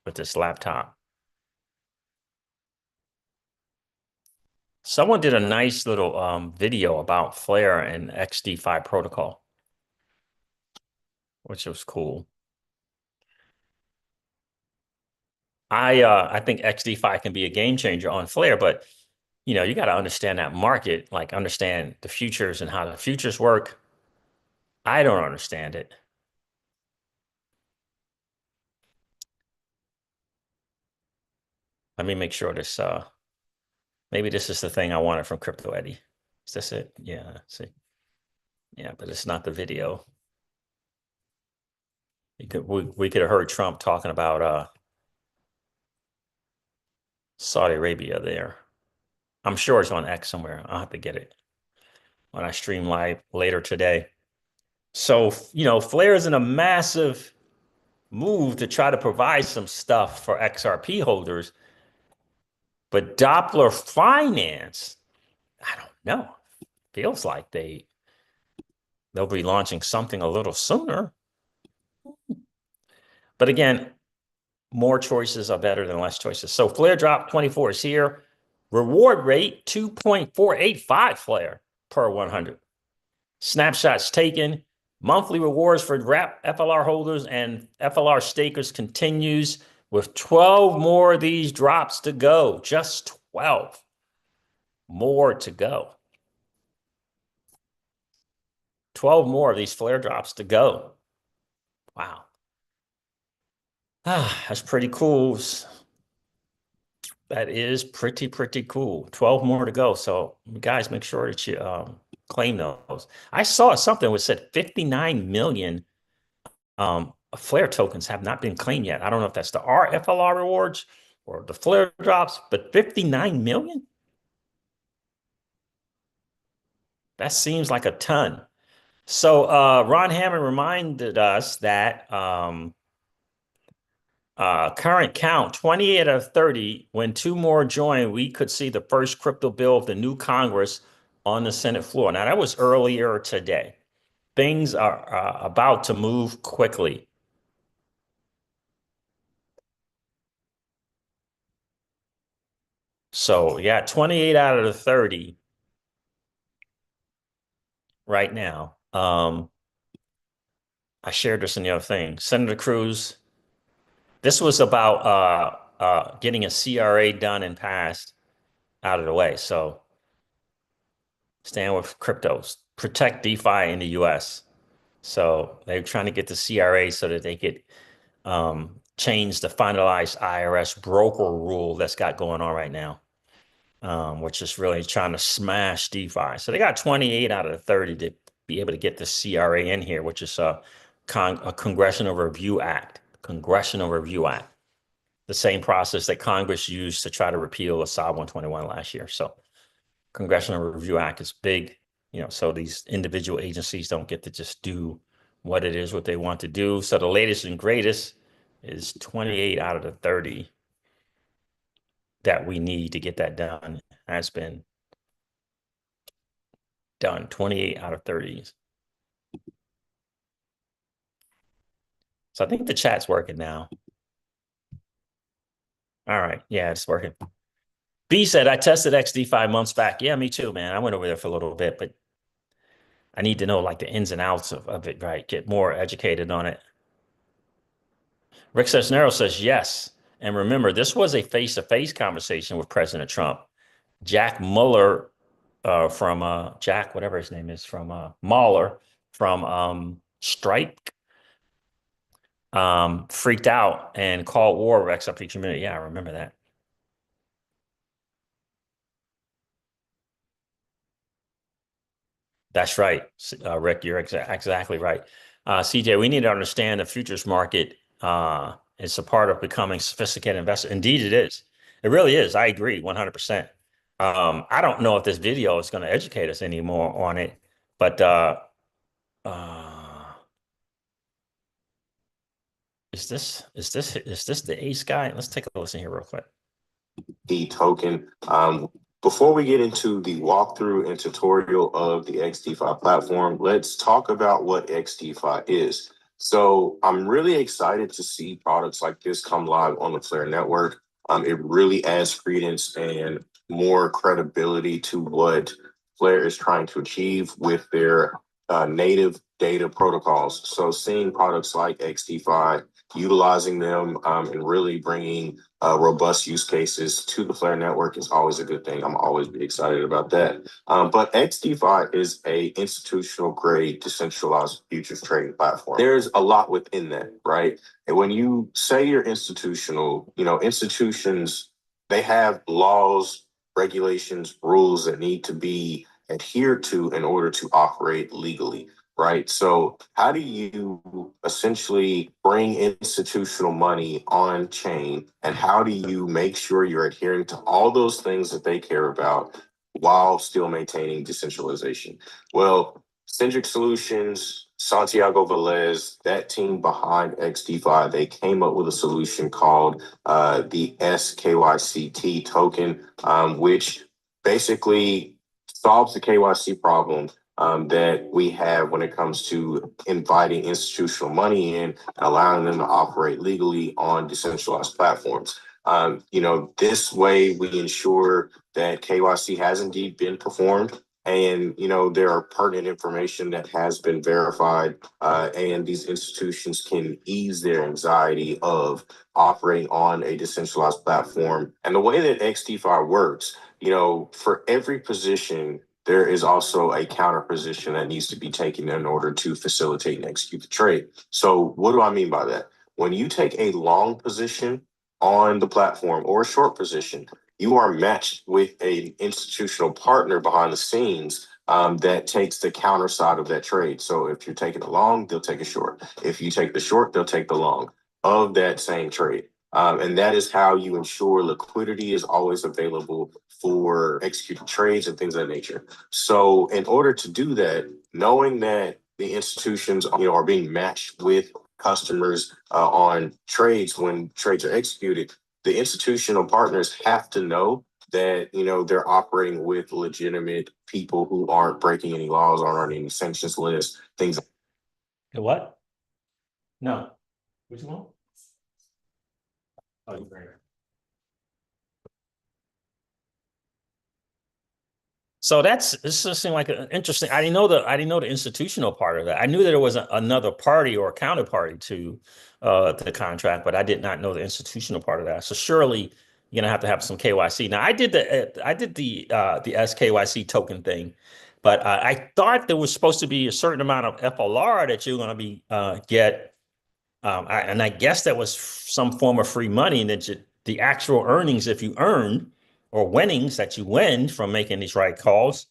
with this laptop. Someone did a nice little video about Flare and XDeFi protocol, which was cool. I think XDeFi can be a game changer on Flare, but you got to understand that market, like understand the futures and how the futures work. I don't understand it. Let me make sure this maybe this is the thing I wanted from Crypto Eddie. Is this it? Yeah, see. Yeah, but it's not the video. we could have heard Trump talking about Saudi Arabia there. I'm sure it's on X somewhere. I'll have to get it when I stream live later today. So, Flare is in a massive move to try to provide some stuff for XRP holders. But Doppler Finance, I don't know. Feels like they'll be launching something a little sooner. But again, more choices are better than less choices. So Flare drop 24 is here. Reward rate 2.485 Flare per 100. Snapshots taken. Monthly rewards for wrap FLR holders and FLR stakers continues with 12 more of these drops to go. Just 12 more to go. 12 more of these Flare drops to go. Wow. That's pretty cool. That is pretty cool. 12 more to go. So guys, make sure that you claim those. I saw something which said 59 million Flare tokens have not been claimed yet. I don't know if that's the FLR rewards or the Flare drops, but 59 million? That seems like a ton. So Ron Hammond reminded us that current count 28 out of 30. When 2 more join, we could see the first crypto bill of the new Congress on the Senate floor. Now, that was earlier today. Things are about to move quickly. So, yeah, 28 out of the 30 right now. I shared this in the other thing. Senator Cruz, this was about getting a CRA done and passed out of the way. So, stand with cryptos, protect DeFi in the US. So they're trying to get the CRA so that they could change the finalized IRS broker rule that's got going on right now, which is really trying to smash DeFi. So they got 28 out of the 30 to be able to get the CRA in here, which is a Congressional Review Act. Congressional Review Act. The same process that Congress used to try to repeal Assad 121 last year. So Congressional Review Act is big, so these individual agencies don't get to just do what it is, what they want to do. So the latest and greatest is 28 out of the 30 that we need to get that done has been done. 28 out of 30. So I think the chat's working now. All right. Yeah, it's working. B said, I tested XD5 months back. Yeah, me too, man. I went over there for a little bit, but I need to know like the ins and outs of it, right? Get more educated on it. Rick Cisnero says yes. And remember, this was a face-to-face conversation with President Trump. Jack Mueller from Jack, whatever his name is, from Mahler from Stripe freaked out and called war with XRP community. Yeah, I remember that. That's right, Rick, you're exactly right. CJ, we need to understand the futures market is a part of becoming sophisticated investor. Indeed, it is. It really is. I agree 100%. I don't know if this video is going to educate us anymore on it, but is this the ace guy? Let's take a listen here real quick. The token. Before we get into the walkthrough and tutorial of the XDeFi platform, let's talk about what XDeFi is. So I'm really excited to see products like this come live on the Flare network. It really adds credence and more credibility to what Flare is trying to achieve with their native data protocols. So seeing products like XDeFi, utilizing them and really bringing robust use cases to the Flare network is always a good thing. I'm always be excited about that. But XDeFi is a institutional grade decentralized futures trading platform. There's a lot within that, right? And when you say you're institutional, institutions, they have laws, regulations, rules that need to be adhered to in order to operate legally. right? So how do you essentially bring institutional money on chain, and how do you make sure you're adhering to all those things that they care about while still maintaining decentralization? Well, Centric Solutions, Santiago Velez, that team behind XDeFi, they came up with a solution called the SKYCT token, which basically solves the KYC problem that we have when it comes to inviting institutional money in, allowing them to operate legally on decentralized platforms. This way we ensure that KYC has indeed been performed, and there are pertinent information that has been verified, and these institutions can ease their anxiety of operating on a decentralized platform. And the way that XDeFi works, for every position, there is also a counter position that needs to be taken in order to facilitate and execute the trade. So what do I mean by that? When you take a long position on the platform or a short position, you are matched with an institutional partner behind the scenes that takes the counter side of that trade. So if you're taking a long, they'll take a short. If you take the short, they'll take the long of that same trade. And that is how you ensure liquidity is always available for executing trades and things of that nature. So in order to do that, knowing that the institutions are being matched with customers on trades when trades are executed, the institutional partners have to know that they're operating with legitimate people who aren't breaking any laws, aren't on any sanctions lists, things. The what? No. Which one? Oh, you're So this just seemed like an interesting. I didn't know the institutional part of that. I knew that there was another party or a counterparty to the contract, but I did not know the institutional part of that. So surely you're gonna have to have some KYC. Now I did the SKYC token thing, but I thought there was supposed to be a certain amount of FLR that you're gonna be get. And I guess that was some form of free money, and that the actual earnings, if you earn, or winnings that you win from making these right calls,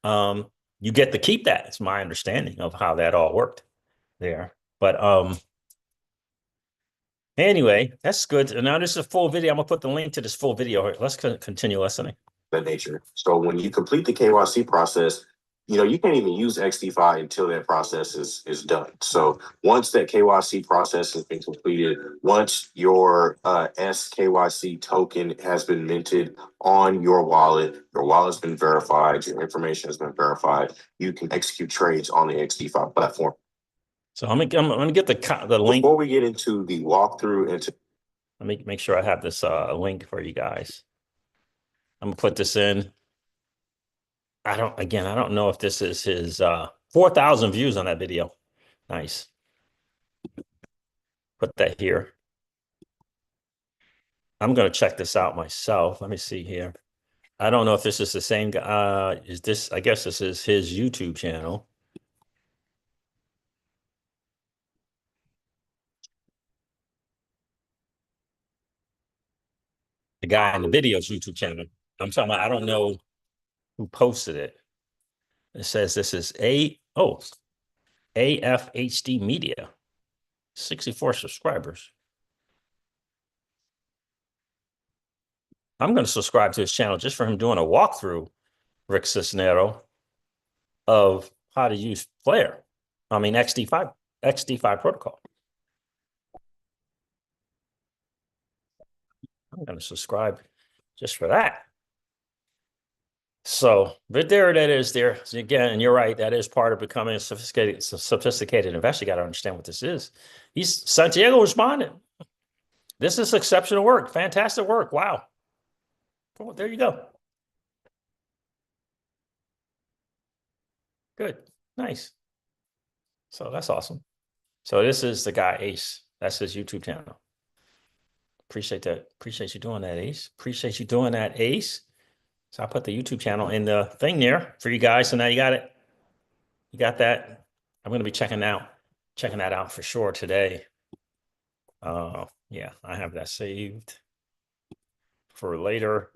you get to keep that. It's my understanding of how that all worked there. But anyway, that's good. And now this is a full video. I'm gonna put the link to this full video. Let's continue listening. That nature. So when you complete the KYC process, you can't even use XDeFi until that process is done. So once that KYC process has been completed, once your SKYC token has been minted on your wallet's been verified, your information has been verified, you can execute trades on the XDeFi platform. So I'm gonna get the link before we get into the walkthrough. Let me make sure I have this link for you guys. I'm gonna put this in. I don't know if this is his 4,000 views on that video. Nice. Put that here. I'm gonna check this out myself. Let me see here. I don't know if this is the same guy. I guess this is his YouTube channel. The guy in the video's YouTube channel. I'm talking about, I don't know who posted it. It says this is AFHD Media, 64 subscribers. I'm going to subscribe to his channel just for him doing a walkthrough, Rick Cisnero, of how to use XDeFi protocol. I'm going to subscribe just for that. So, but there that is there. So again, and you're right, that is part of becoming a sophisticated investor. You got to understand what this is. Santiago responded. This is exceptional work. Fantastic work. Wow. Well, there you go. Good. Nice. So that's awesome. So this is the guy, Ace. That's his YouTube channel. Appreciate that. Appreciate you doing that, Ace. Appreciate you doing that, Ace. So I put the YouTube channel in the thing there for you guys. So now you got it. You got that. I'm going to be checking that out for sure today. Yeah, I have that saved for later.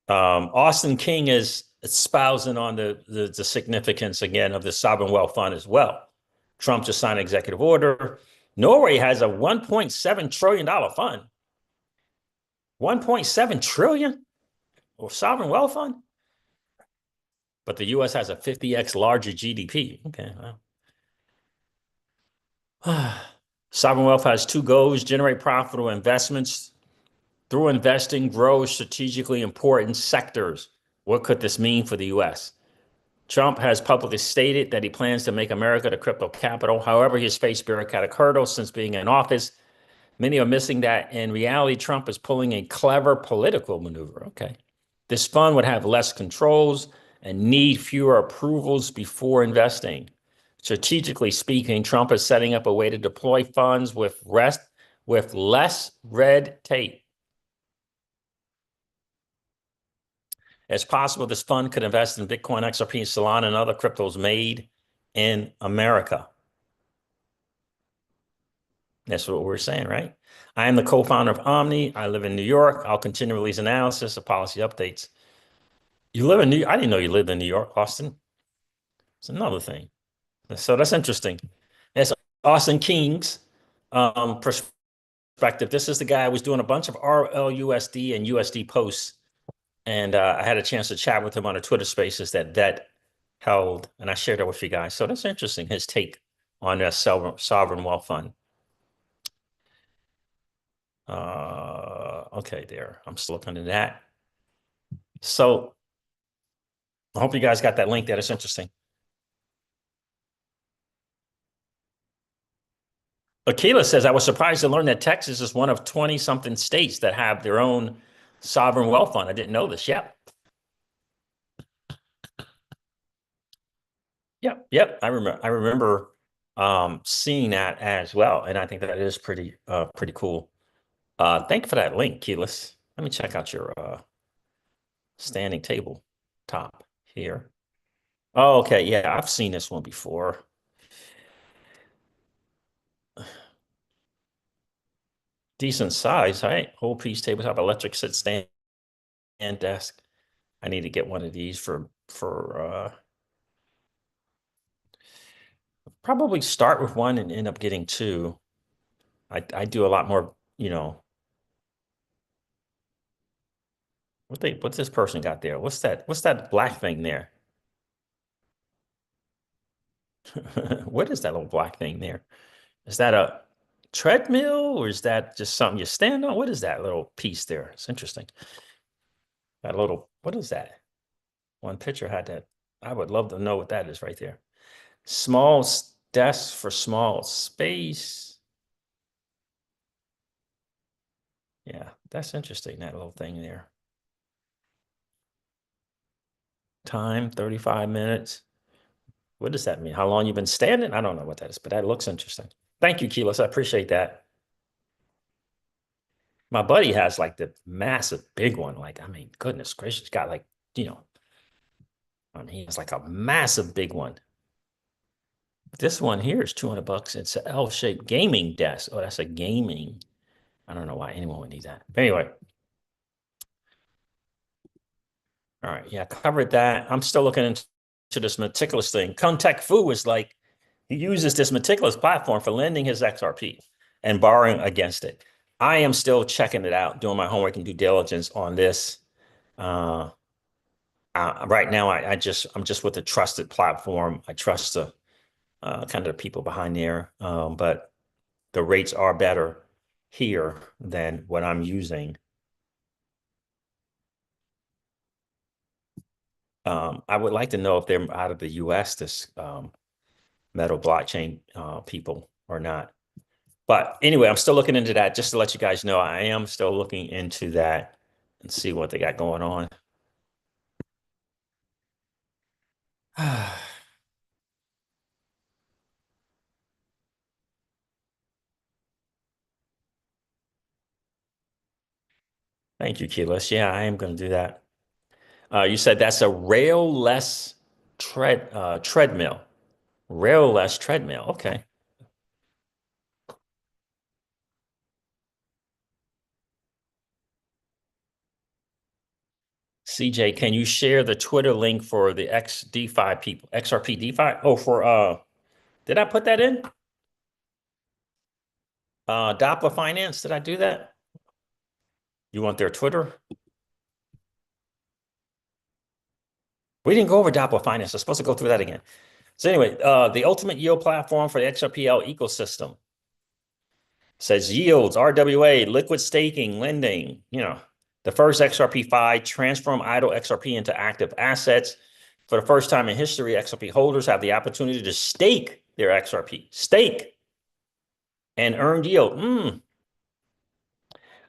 Austin King is espousing on the significance again of the sovereign wealth fund as well. Trump just signed an executive order. Norway has a $1.7 trillion fund. 1.7 trillion or sovereign wealth fund. But the US has a 50x larger GDP. Okay. Well. Sovereign wealth has two goals: generate profitable investments. Through investing, grow strategically important sectors. What could this mean for the US? Trump has publicly stated that he plans to make America the crypto capital. However, he has faced bureaucratic hurdles since being in office. Many are missing that in reality, Trump is pulling a clever political maneuver. Okay. This fund would have less controls and need fewer approvals before investing. Strategically speaking, Trump is setting up a way to deploy funds with less red tape. It's possible this fund could invest in Bitcoin, XRP, Solana, and other cryptos made in America. That's what we're saying, right? I am the co-founder of Omni. I live in New York. I'll continue to release analysis of policy updates. You live in New York? I didn't know you lived in New York, Austin. It's another thing. So that's interesting. That's Austin King's perspective. This is the guy who was doing a bunch of RLUSD and USD posts. And I had a chance to chat with him on a Twitter Spaces that held, and I shared that with you guys. So that's interesting, his take on that sovereign wealth fund. Okay, there. I'm still looking at that. So I hope you guys got that link there. It's interesting. Akila says, I was surprised to learn that Texas is one of 20-something states that have their own sovereign wealth fund. I didn't know this. Yep. Yep. I remember seeing that as well. And I think that is pretty cool. Thank you for that link, Keyless. Let me check out your standing table top here. Oh, okay. Yeah, I've seen this one before. Decent size, right? Whole piece tabletop, electric sit stand and desk. I need to get one of these for probably start with one and end up getting two. I do a lot more, you know. What's this person got there? What's that black thing there? What is that little black thing there? Is that a treadmill or is that just something you stand on? What is that little piece there? It's interesting. That little, what is that? One picture had that. I would love to know what that is right there. Small desk for small space. Yeah, that's interesting, that little thing there. Time, 35 minutes. What does that mean? How long you been standing? I don't know what that is, but that looks interesting. Thank you, Keyless. I appreciate that. My buddy has like the massive big one. Like, I mean, goodness gracious, got like, you know, I mean, he has like a massive big one. This one here is $200. It's an L-shaped gaming desk. Oh, that's a gaming. I don't know why anyone would need that. But anyway. All right. Yeah, covered that. I'm still looking into this meticulous thing. Kuntek Fu is like, he uses this meticulous platform for lending his XRP and borrowing against it. I am still checking it out, doing my homework and due diligence on this. Right now, I'm just with a trusted platform. I trust the kind of the people behind there, but the rates are better here than what I'm using. I would like to know if they're out of the US, this metal blockchain people or not. But anyway, I'm still looking into that. Just to let you guys know, I am still looking into that and see what they got going on. Thank you, Keyless. Yeah, I am going to do that. You said that's a rail-less treadmill. Rail-less treadmill. Okay. CJ, can you share the Twitter link for the DeFi people, XRP DeFi? Oh, for did I put that in? Doppler Finance, did I do that? You want their Twitter? We didn't go over Doppler Finance. I'm supposed to go through that again. So anyway, the ultimate yield platform for the XRPL ecosystem says yields, RWA, liquid staking, lending, the first XRP-Fi transform idle XRP into active assets. For the first time in history, XRP holders have the opportunity to stake their XRP, and earned yield.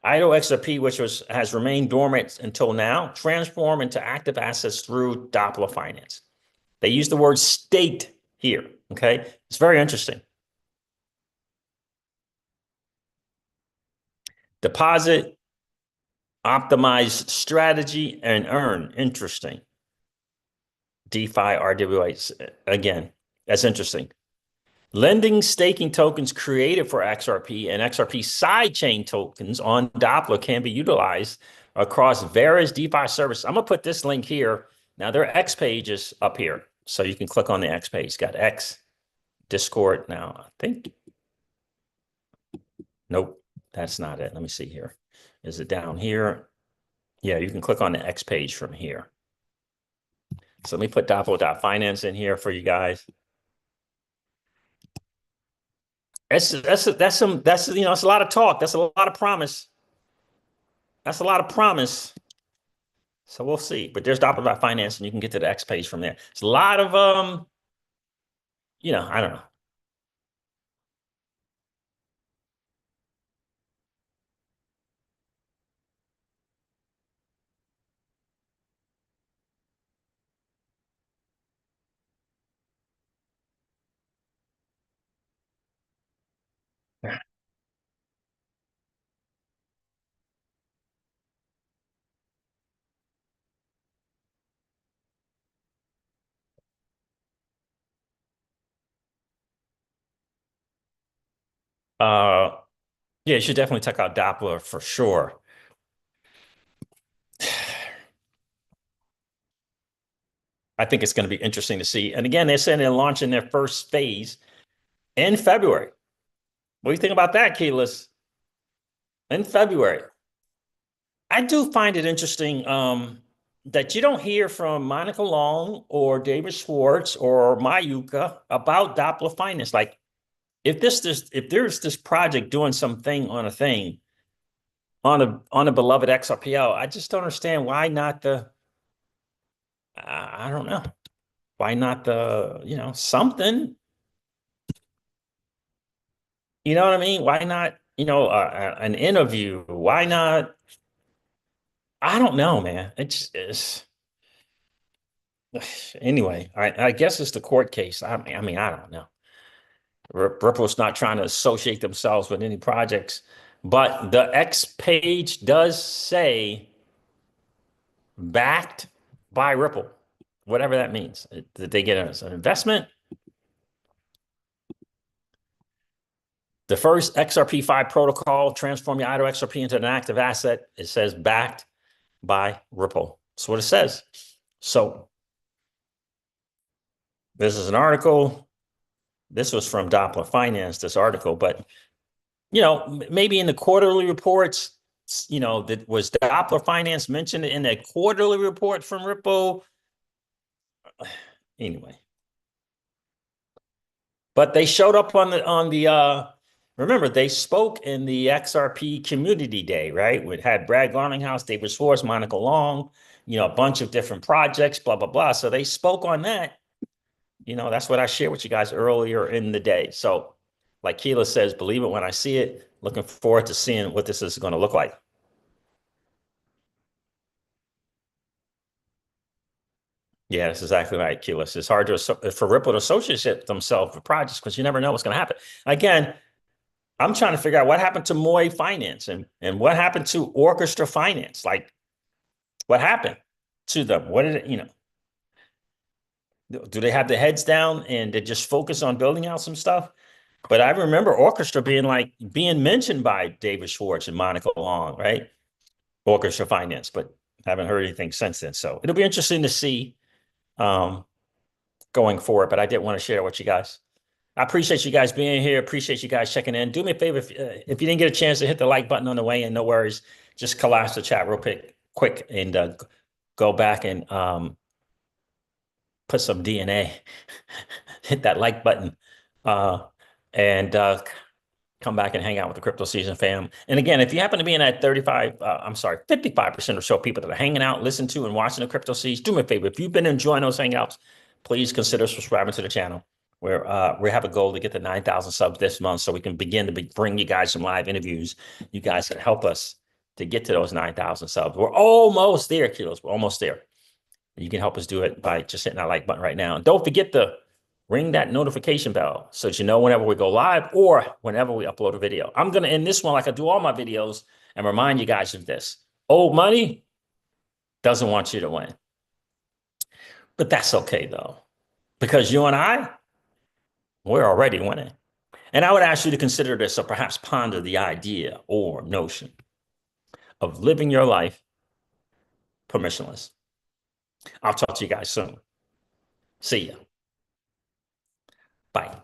Idle XRP, which has remained dormant until now, transform into active assets through Doppler Finance. They use the word staked here, okay? It's very interesting. Deposit, optimize strategy, and earn. Interesting. DeFi RWAs, again, that's interesting. Lending staking tokens created for XRP and XRP sidechain tokens on Doppler can be utilized across various DeFi services. I'm going to put this link here. Now, their X page is up here, so you can click on the X page. It's got X, Discord. Now, I think, nope, that's not it. Let me see here. Is it down here? Yeah, you can click on the X page from here. So let me put Doppler.finance in here for you guys. That's a lot of talk. That's a lot of promise. That's a lot of promise. So we'll see. But there's Doppler.finance, and you can get to the X page from there. It's a lot of I don't know. Yeah, you should definitely check out Doppler for sure. I think it's going to be interesting to see. And again, they're saying they're launching their first phase in February. What do you think about that, Keyless? In February. I do find it interesting that you don't hear from Monica Long or David Schwartz or Mayuka about Doppler Finance. Like, if there's this project doing something on a beloved XRPL, I just don't understand why not I don't know. Why not something? You know what I mean? Why not, an interview? Why not? I don't know, man. It's anyway, I guess it's the court case. I mean, I don't know. Ripple's not trying to associate themselves with any projects, but the X page does say backed by Ripple, whatever that means. That they get as an investment. The first XRP-5 protocol transform your idle XRP into an active asset. It says backed by Ripple. That's what it says. So this is an article. This was from Doppler Finance, this article, but maybe in the quarterly reports, that was Doppler Finance mentioned in the quarterly report from Ripple. Anyway, but they showed up on the remember, they spoke in the XRP Community Day, right? We had Brad Garlinghouse, David Schwartz, Monica Long, a bunch of different projects, blah, blah, blah. So they spoke on that. That's what I shared with you guys earlier in the day. So like Keela says, believe it when I see it. Looking forward to seeing what this is going to look like. Yeah, that's exactly right, Keela. It's hard for Ripple to associate themselves with projects because you never know what's going to happen. Again, I'm trying to figure out what happened to Moy Finance and what happened to Orchestra Finance. Like, what happened to them? What did it, do they have their heads down and they just focus on building out some stuff? But I remember Orchestra being mentioned by David Schwartz and Monica Long, right? Orchestra Finance. But Haven't heard anything since then. So it'll be interesting to see going forward. But I did want to share with you guys. I appreciate you guys being here. Appreciate you guys checking in. Do me a favor, if you didn't get a chance to hit the like button on the way in, no worries. Just collapse the chat real quick and go back and put some DNA. Hit that like button and come back and hang out with the Crypto Season fam. And again, if you happen to be in that 55% or so people that are hanging out, listening to and watching the Crypto Season, do me a favor. If you've been enjoying those hangouts, please consider subscribing to the channel. We have a goal to get to 9,000 subs this month so we can begin to bring you guys some live interviews. You guys can help us to get to those 9,000 subs. We're almost there, kiddos. We're almost there. You can help us do it by just hitting that like button right now. And don't forget to ring that notification bell so that you know whenever we go live or whenever we upload a video. I'm going to end this one like I do all my videos and remind you guys of this. Old money doesn't want you to win. But that's okay, though, because you and I, we're already winning. And I would ask you to consider this or perhaps ponder the idea or notion of living your life permissionless. I'll talk to you guys soon. See ya. Bye.